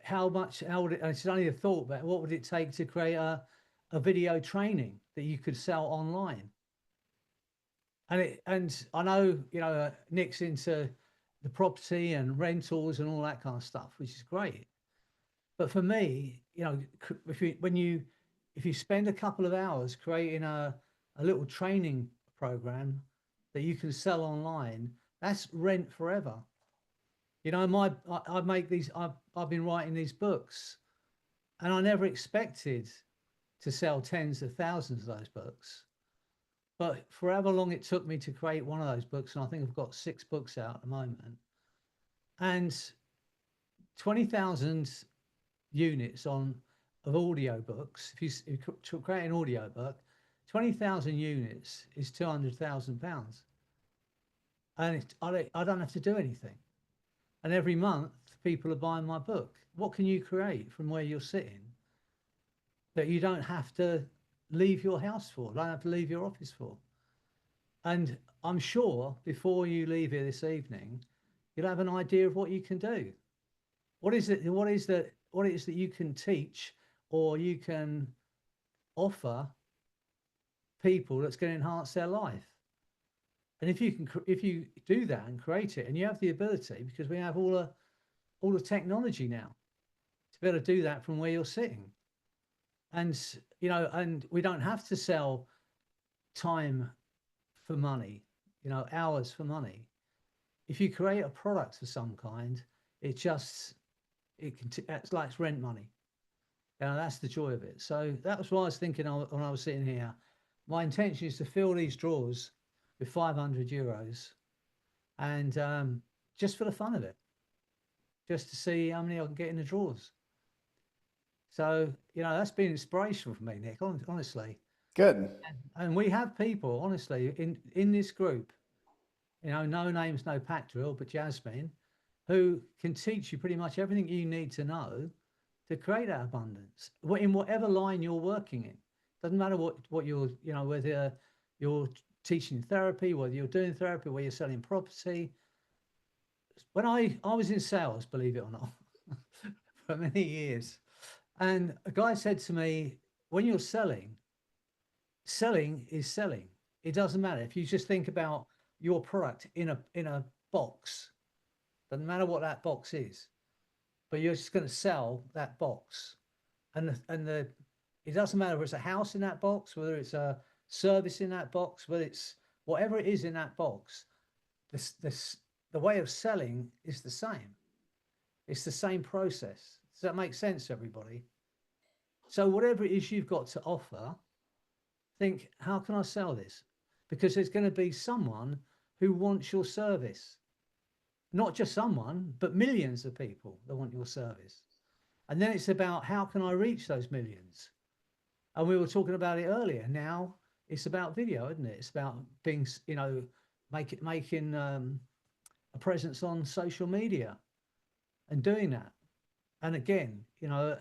How would it? It's only a thought, but what would it take to create a video training that you could sell online? And I know, Nick's into the property and rentals and all that kind of stuff, which is great. But for me, if you spend a couple of hours creating a little training program that you can sell online, that's rent forever. I make these. I've been writing these books, and I never expected to sell tens of thousands of those books. But for however long it took me to create one of those books, and I think I've got 6 books out at the moment, and 20,000 units of audio books. If you create an audio book, 20,000 units is £200,000, and I don't have to do anything. And every month, people are buying my book. What can you create from where you're sitting that you don't have to leave your house for, don't have to leave your office for? And I'm sure before you leave here this evening, you'll have an idea of what you can do. What is it that you can teach or you can offer people that's going to enhance their life? And if you do that and create it, and you have the ability, because we have all the technology now to be able to do that from where you're sitting. And, you know, and we don't have to sell time for money, you know, hours for money. If you create a product of some kind, it's like it's rent money. You know, that's the joy of it. So that was what I was thinking when I was sitting here. My intention is to fill these drawers with 500 euros, and just for the fun of it, just to see how many I can get in the drawers. So, you know, that's been inspirational for me, Nick, honestly. Good. And we have people, honestly, in this group, you know, no names, no pack drill, but Jasmine, who can teach you pretty much everything you need to know to create that abundance in whatever line you're working in. Doesn't matter what you're, you know, whether you're teaching therapy, whether you're doing therapy, whether you're selling property. When I was in sales, believe it or not, for many years, and a guy said to me, when you're selling is selling. It doesn't matter if you just think about your product in a box. Doesn't matter what that box is, but you're just going to sell that box, and it doesn't matter whether it's a house in that box, whether it's a service in that box, whether it's whatever it is in that box. The way of selling is the same. It's the same process. Does that make sense, everybody? So whatever it is you've got to offer, think, how can I sell this? Because there's going to be someone who wants your service. Not just someone, but millions of people that want your service. And then it's about, how can I reach those millions? And we were talking about it earlier. Now it's about video, isn't it? It's about being, you know, making a presence on social media and doing that. And again, you know,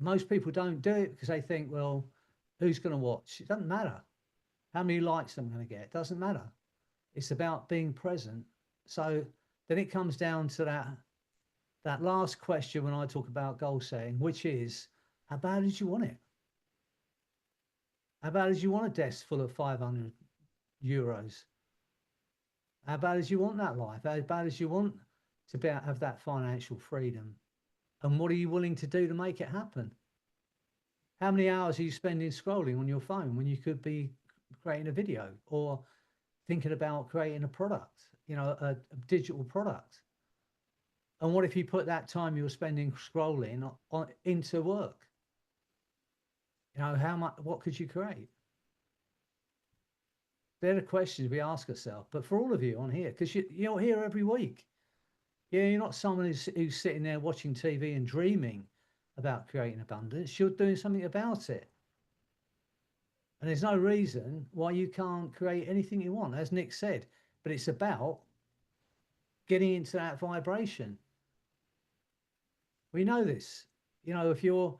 most people don't do it because they think, well, who's going to watch? It doesn't matter how many likes I'm going to get. It doesn't matter. It's about being present. So then it comes down to that last question when I talk about goal setting, which is, how bad did you want it? How bad did you want a desk full of 500 euros? How bad did you want that life? How bad did you want to have that financial freedom? And what are you willing to do to make it happen? How many hours are you spending scrolling on your phone when you could be creating a video or thinking about creating a product, you know, a digital product? And what if you put that time you're spending scrolling into work? You know, what could you create? They're the questions we ask ourselves. But for all of you on here, because you're here every week. Yeah, you're not someone who's sitting there watching TV and dreaming about creating abundance. You're doing something about it. And there's no reason why you can't create anything you want, as Nick said. But it's about getting into that vibration. We know this. You know, if you've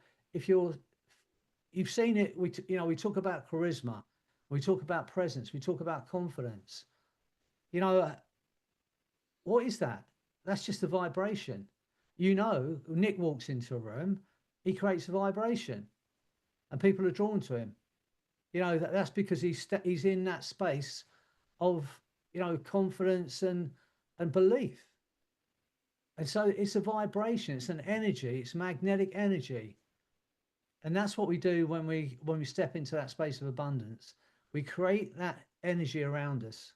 seen it, we talk about charisma, we talk about presence, we talk about confidence. You know, what is that? That's just a vibration. You know, Nick walks into a room, he creates a vibration and people are drawn to him. You know, that's because he's in that space of, you know, confidence and belief. And so it's a vibration, it's an energy, it's magnetic energy. And that's what we do when we step into that space of abundance. We create that energy around us.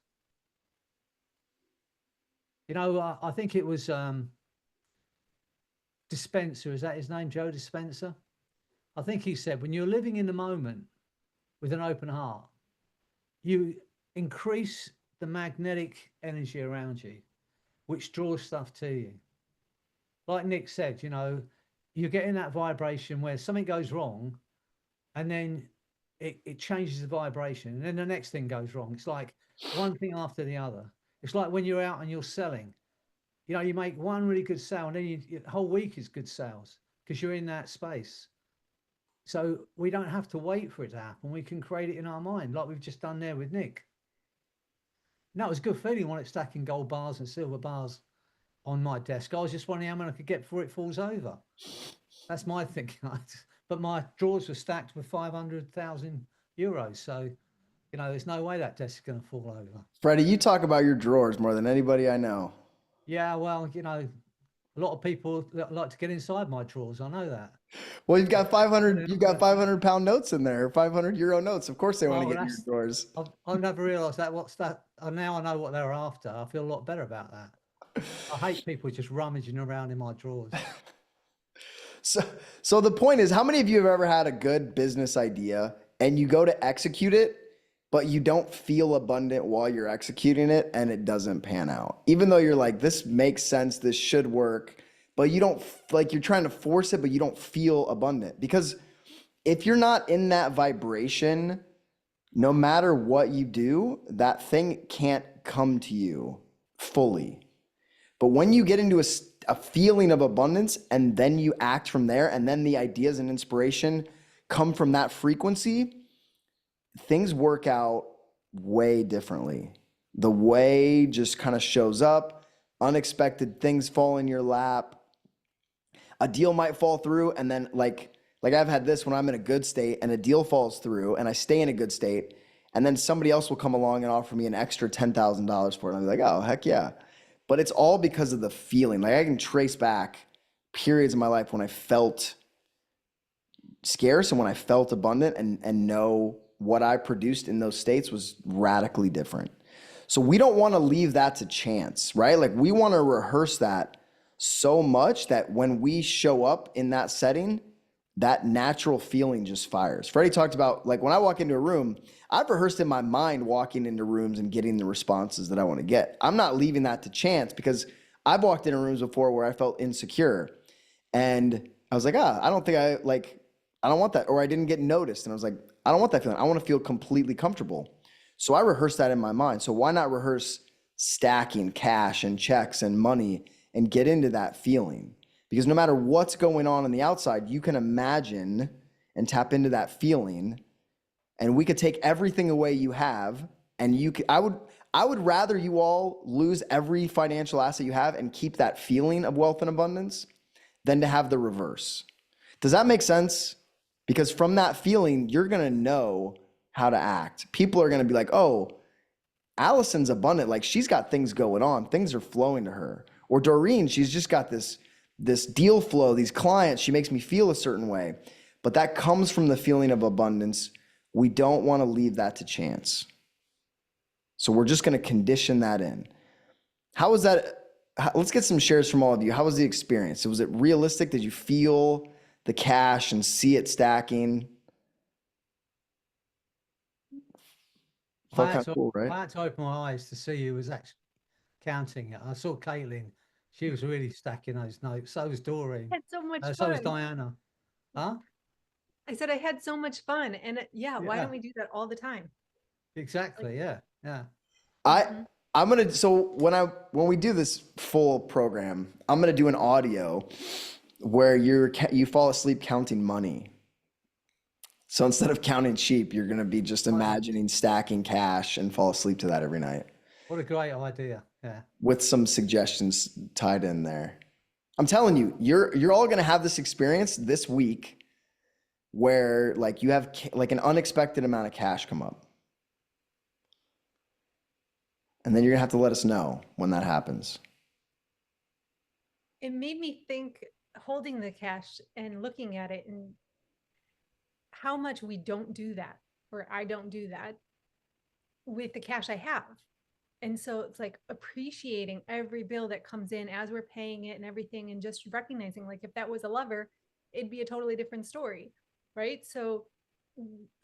You know, I think it was Dispenser, is that his name, Joe Dispenser? I think he said, when you're living in the moment with an open heart, you increase the magnetic energy around you, which draws stuff to you. Like Nick said, you know, you're getting that vibration where something goes wrong and then it changes the vibration and then the next thing goes wrong. It's like one thing after the other. It's like when you're out and you're selling, you know, you make one really good sale and then the whole week is good sales because you're in that space. So we don't have to wait for it to happen. We can create it in our mind like we've just done there with Nick. And that was a good feeling when it's stacking gold bars and silver bars on my desk. I was just wondering how many I could get before it falls over. That's my thinking. But my drawers were stacked with 500,000 euros. So you know, there's no way that desk is going to fall over. Freddie, you talk about your drawers more than anybody I know. Yeah, well, you know, a lot of people like to get inside my drawers. I know that. Well, you've got 500 pound notes in there, 500 euro notes. Of course they want to Well, get in your drawers. I've never realised that. What's that? Now I know what they're after. I feel a lot better about that. I hate people just rummaging around in my drawers. So the point is, how many of you have ever had a good business idea and you go to execute it, but you don't feel abundant while you're executing it and it doesn't pan out? Even though you're like, this makes sense, this should work, but you don't, like, you're trying to force it, but you don't feel abundant. Because if you're not in that vibration, no matter what you do, that thing can't come to you fully. But when you get into a feeling of abundance and then you act from there, and then the ideas and inspiration come from that frequency, things work out way differently. The way just kind of shows up, unexpected things fall in your lap. A deal might fall through, and then like I've had this when I'm in a good state and a deal falls through and I stay in a good state, and then somebody else will come along and offer me an extra $10,000 for it. And I'll be like, oh, heck yeah. But it's all because of the feeling. Like, I can trace back periods in my life when I felt scarce and when I felt abundant, and know what I produced in those states was radically different. So we don't want to leave that to chance, right? Like, we want to rehearse that so much that when we show up in that setting, that natural feeling just fires. Freddie talked about, like, when I walk into a room, I've rehearsed in my mind walking into rooms and getting the responses that I want to get. I'm not leaving that to chance, because I've walked into rooms before where I felt insecure and I was like, I don't want that. Or I didn't get noticed. And I was like, I don't want that feeling. I want to feel completely comfortable. So I rehearsed that in my mind. So why not rehearse stacking cash and checks and money and get into that feeling? Because no matter what's going on the outside, you can imagine and tap into that feeling, and we could take everything away you have, and I would rather you all lose every financial asset you have and keep that feeling of wealth and abundance than to have the reverse. Does that make sense? Because from that feeling, you're going to know how to act. People are going to be like, oh, Allison's abundant. Like, she's got things going on. Things are flowing to her. Or Doreen, she's just got this deal flow, these clients, she makes me feel a certain way. But that comes from the feeling of abundance. We don't want to leave that to chance. So we're just going to condition that in. How was that? Let's get some shares from all of you. How was the experience? Was it realistic? Did you feel the cash and see it stacking? Felt kind of cool, right? I had to open my eyes to see who was actually counting it. I saw Caitlin. She was really stacking those notes. So was Doreen. I had so much fun. So was Diana. Huh? I said I had so much fun. And why don't we do that all the time? Exactly. Like, yeah. I'm gonna, so when we do this full program, I'm gonna do an audio where you fall asleep counting money. So instead of counting sheep, you're gonna be just imagining stacking cash and fall asleep to that every night. What a great idea. Yeah. With some suggestions tied in there. I'm telling you, you're all gonna have this experience this week where, like, you have like an unexpected amount of cash come up. And then you're gonna have to let us know when that happens. It made me think, holding the cash and looking at it, and how much we don't do that, or I don't do that with the cash I have. And so it's like appreciating every bill that comes in as we're paying it and everything, and just recognizing, like, if that was a lover, it'd be a totally different story, right? So,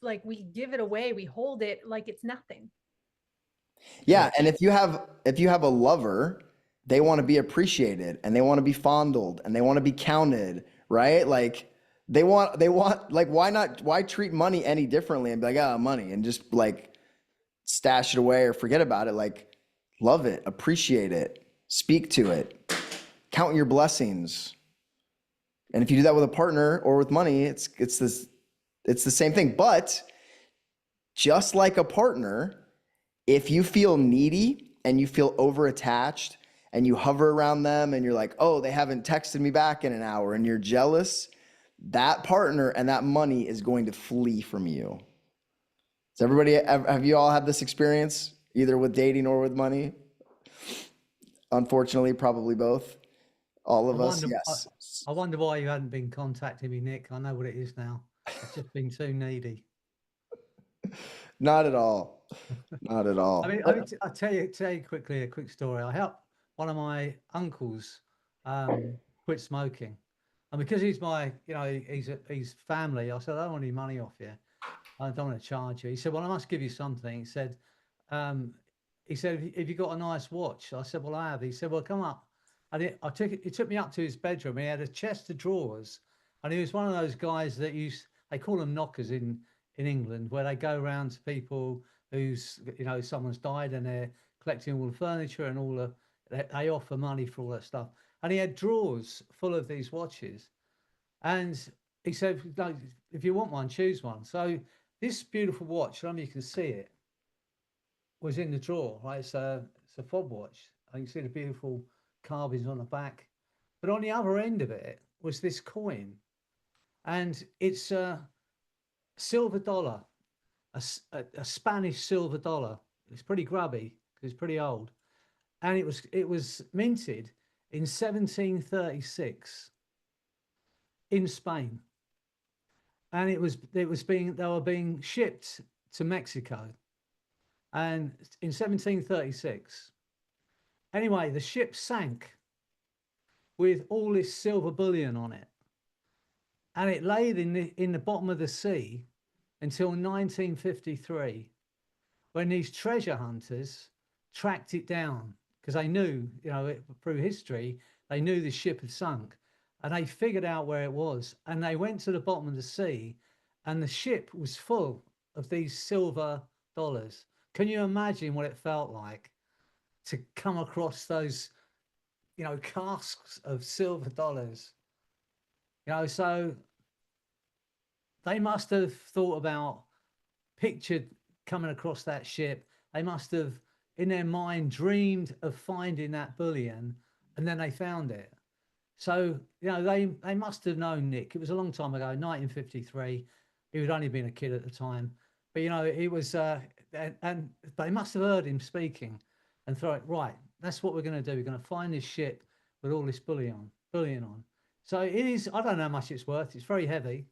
like, we give it away, we hold it like it's nothing. Yeah, and if you have a lover, they want to be appreciated, and they want to be fondled, and they want to be counted, right? Like, they want like, why treat money any differently and be like, money, and just like stash it away or forget about it? Like, love it, appreciate it, speak to it, count your blessings. And if you do that with a partner or with money, it's the same thing. But just like a partner, if you feel needy and you feel over-attached and you hover around them and you're like, oh, they haven't texted me back in an hour, and you're jealous, that partner and that money is going to flee from you. Does everybody, have you all had this experience either with dating or with money? Unfortunately, probably both. All of us, yes. I wonder why you hadn't been contacting me, Nick. I know what it is now. It's just been too needy. Not at all. Not at all. I'll tell you quickly a quick story. I helped one of my uncles quit smoking, and because he's my, he's family, I said, I don't want any money off you. I don't want to charge you. He said, well, I must give you something. He said, have you got a nice watch? I said, well, I have. He said, well, come up. And he took me up to his bedroom. He had a chest of drawers, and he was one of those guys that they call them knockers in England, where they go around to people who's, someone's died and they're collecting all the furniture and they offer money for all that stuff. And he had drawers full of these watches. And he said, no, if you want one, choose one. So this beautiful watch, I don't know if you can see it, was in the drawer, right? It's a fob watch. And you can see the beautiful carvings on the back. But on the other end of it was this coin. And it's a silver dollar, a Spanish silver dollar. It's pretty grubby because it's pretty old. And it was minted in 1736 in Spain. And they were being shipped to Mexico. And in 1736, anyway, the ship sank with all this silver bullion on it. And it laid in the bottom of the sea until 1953, when these treasure hunters tracked it down, because they knew, through history, they knew the ship had sunk, and they figured out where it was. And they went to the bottom of the sea, and the ship was full of these silver dollars. Can you imagine what it felt like to come across those, casks of silver dollars? So they must have thought about, pictured coming across that ship. They must have, in their mind, dreamed of finding that bullion, and then they found it. So, they must have known Nick. It was a long time ago, 1953. He had only been a kid at the time. But, it was, and they must have heard him speaking and thought, right, that's what we're going to do. We're going to find this ship with all this bullion on. So it is, I don't know how much it's worth. It's very heavy,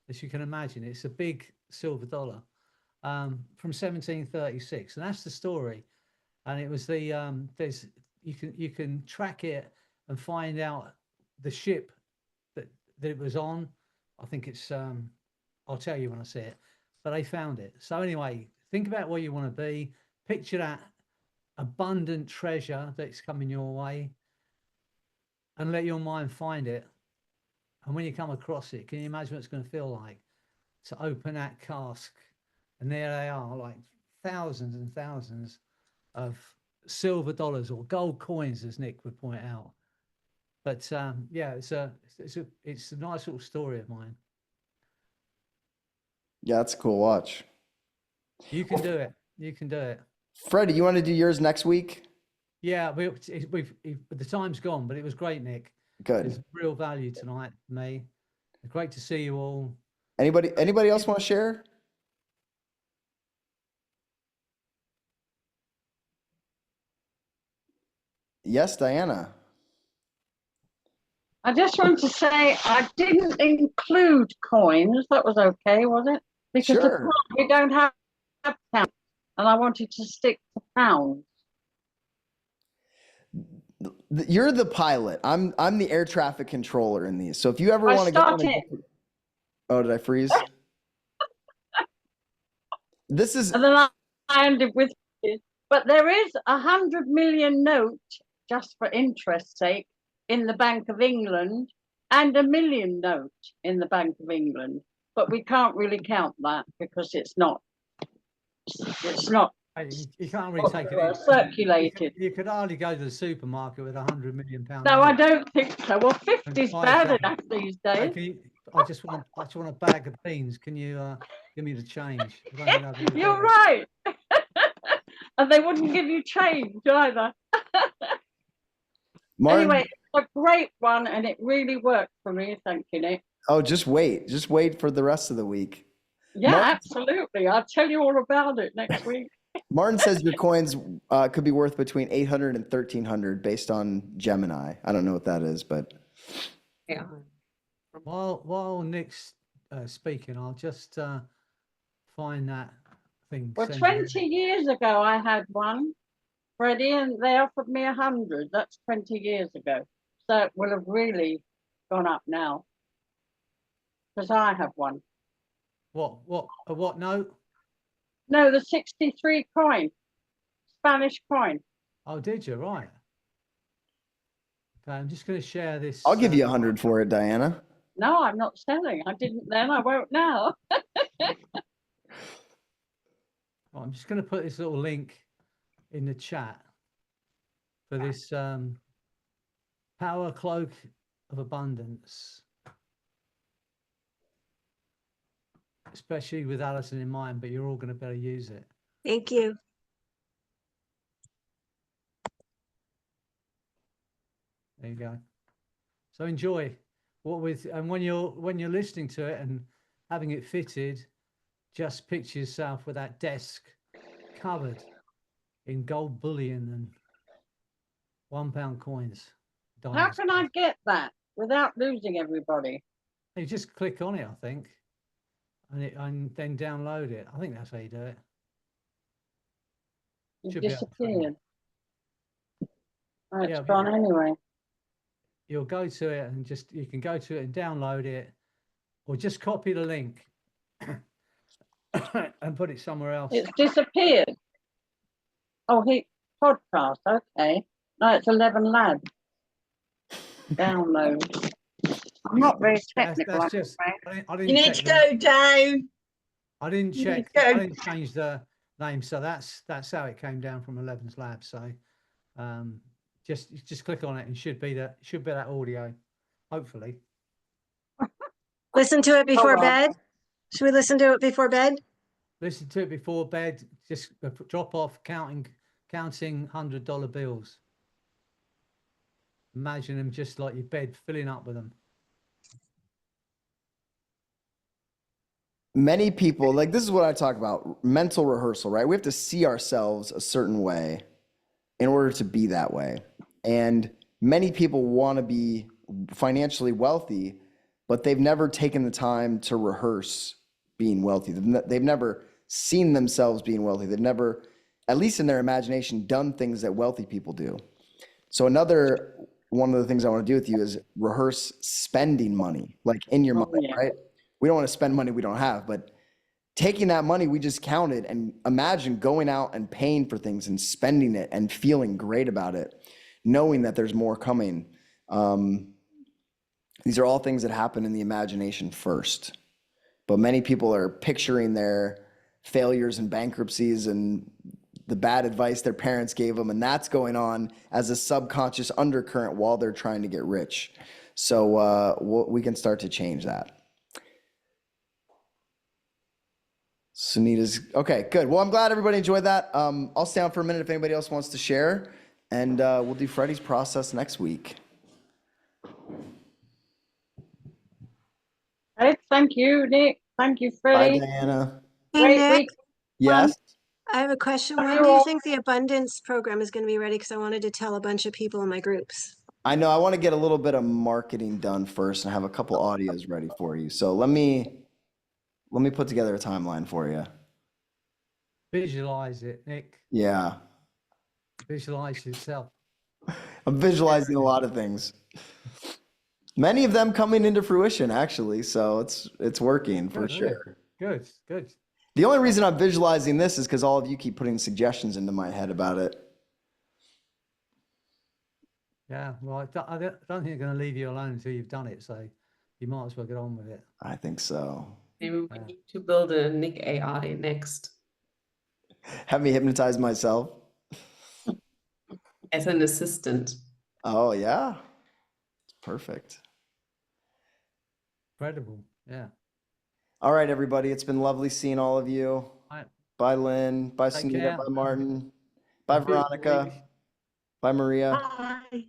as you can imagine. It's a big silver dollar from 1736. And that's the story. And it was you can track it and find out the ship that it was on. I think it's, I'll tell you when I see it, but they found it. So anyway, think about where you want to be. Picture that abundant treasure that's coming your way, and let your mind find it. And when you come across it, can you imagine what it's going to feel like to open that cask? And there they are, like thousands and thousands of silver dollars or gold coins, as Nick would point out. But yeah, it's a nice little story of mine. Yeah, that's a cool watch. You can do it. You can do it. Freddie, you want to do yours next week? Yeah, the time's gone, but it was great, Nick. Good. There's real value tonight for me. Great to see you all. Anybody else want to share? Yes, Diana. I just want to say I didn't include coins. That was okay, was it? Because Sure. we don't have pounds, and I wanted to stick to pounds. You're the pilot. I'm the air traffic controller in these. So if you ever want to get on a Oh, did I freeze? This is And then I ended with, but there is 100 million note, just for interest's sake, in the Bank of England, and a million note in the Bank of England. But we can't really count that because it's not. You can't really take it in. Circulated. You could hardly go to the supermarket with £100 million. No, I don't think so. Well, 50's bad enough these days. I just want a bag of beans. Can you give me the change? You're right. And they wouldn't give you change either. Martin, anyway, it's a great one, and it really worked for me. Thank you, Nick. Oh, just wait for the rest of the week. Yeah, Martin- absolutely. I'll tell you all about it next week. Martin says your coins could be worth between 800 and 1300 based on Gemini. I don't know what that is, but Yeah. While Nick's speaking, I'll just find that thing. Well, send it. 20 years ago, I had one, Freddie, and they offered me 100. That's 20 years ago. So it will have really gone up now. Because I have one. What note? No, the 63 coin, Spanish coin. Oh, did you? Right. Okay, I'm just going to share this. I'll give you 100 for it, Diana. No, I'm not selling. I didn't then. I won't now. I'm just going to put this little link in the chat for this power cloak of abundance, especially with Alison in mind, but you're all going to better use it. Thank you. There you go. So enjoy and when you're listening to it and having it fitted, just picture yourself with that desk covered in gold bullion and £1 coins. How can I get that without losing everybody? You just click on it, I think, and then download it. I think that's how you do it. It Should be able to find disappeared. Oh, it's Yeah, gone anyway. You'll go to it and you can go to it and download it, or just copy the link and put it somewhere else. It's disappeared. Oh, podcast. Okay. No, it's 11 Labs. Download. I'm not very technical. That's just, I didn't You need check to that. go down. I didn't You need check. to I go. didn't change the name, so that's how it came down from 11's Lab. So just click on it and should be that audio, hopefully. Listen to it before Hold on. bed. Should we listen to it before bed? Listen to it before bed. Just drop off counting $100 bills. Imagine them just like your bed filling up with them. Many people, like, this is what I talk about, mental rehearsal, right? We have to see ourselves a certain way in order to be that way. And many people want to be financially wealthy, but they've never taken the time to rehearse being wealthy. They've never seen themselves being wealthy. They've never, at least in their imagination, done things that wealthy people do. So one of the things I want to do with you is rehearse spending money, like in your mind, yeah. right? We don't want to spend money we don't have, but taking that money we just counted and imagine going out and paying for things and spending it and feeling great about it, knowing that there's more coming. These are all things that happen in the imagination first, but many people are picturing their failures and bankruptcies and the bad advice their parents gave them, and that's going on as a subconscious undercurrent while they're trying to get rich. So we can start to change that. Sunita's okay, good. Well, I'm glad everybody enjoyed that. I'll stay on for a minute if anybody else wants to share, and we'll do Freddie's process next week. Hey, thank you, Nick. Thank you, Bye, Freddie. Diana. Hey, Great Nick, week. Yes. I have a question. Bye, When do you all. think the abundance program is going to be ready? Because I wanted to tell a bunch of people in my groups. I know I want to get a little bit of marketing done first and have a couple audios ready for you. So let me put together a timeline for you. Visualize it, Nick. Yeah. Visualize yourself. I'm visualizing a lot of things. Many of them coming into fruition, actually. So it's working for sure. Good. The only reason I'm visualizing this is because all of you keep putting suggestions into my head about it. Yeah, well, I don't think they're going to leave you alone until you've done it. So you might as well get on with it. I think so. Maybe we need to build a Nick AI next Have me hypnotize myself. as an assistant. Oh, yeah. It's perfect. Incredible. Yeah. All right, everybody. It's been lovely seeing all of you. All right. Bye, Lynn. Bye, Take Sunita. care. Bye, Martin. Bye, Have a beautiful Veronica. week. Bye, Maria. Bye.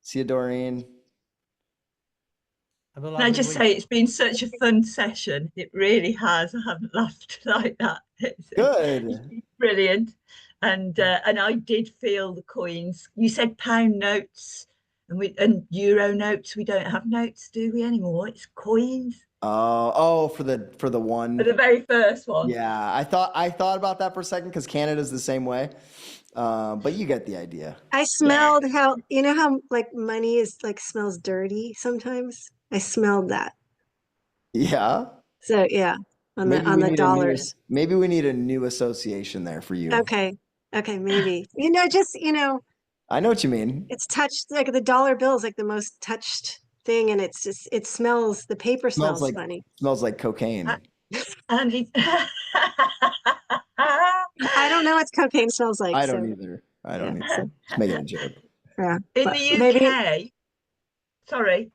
See you, Doreen. Have a Can I lovely just week. say it's been such a fun session. It really has. I haven't laughed like that. It's Good. been brilliant. And I did feel the coins. You said pound notes and euro notes. We don't have notes, do we, anymore? It's coins. Oh, for the one. For the very first one. Yeah, I thought about that for a second because Canada's the same way. But you get the idea. I smelled how, you know how like money is like smells dirty sometimes? I smelled that. Yeah. So yeah, on the dollars. Maybe we need a new association there for you. Okay. Okay, maybe. You know, just, you know, I know what you mean. it's touched, like the dollar bill is like the most touched thing, and it's just, it smells, the paper smells funny. Smells like cocaine. And it, I don't know what cocaine smells like. I so, don't either. I don't yeah, either. Just making a joke. yeah. in but the UK, maybe, sorry,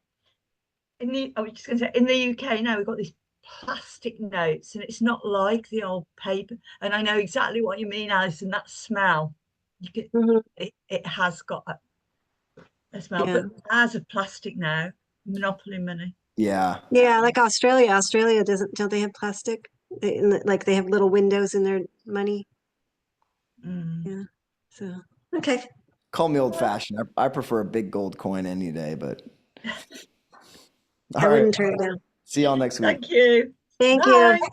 I was just going to say, in the UK now we've got these plastic notes, and it's not like the old paper. And I know exactly what you mean, Alison. That smell, you can, mhm, it has got a smell, yeah. but as of plastic now, monopoly money. Yeah. Yeah, like Australia. Australia don't they have plastic? Like they have little windows in their money. Yeah. So, okay. Call me old fashioned. I prefer a big gold coin any day, but I wouldn't turn it down. See y'all next week. Thank you. Thank Bye. you.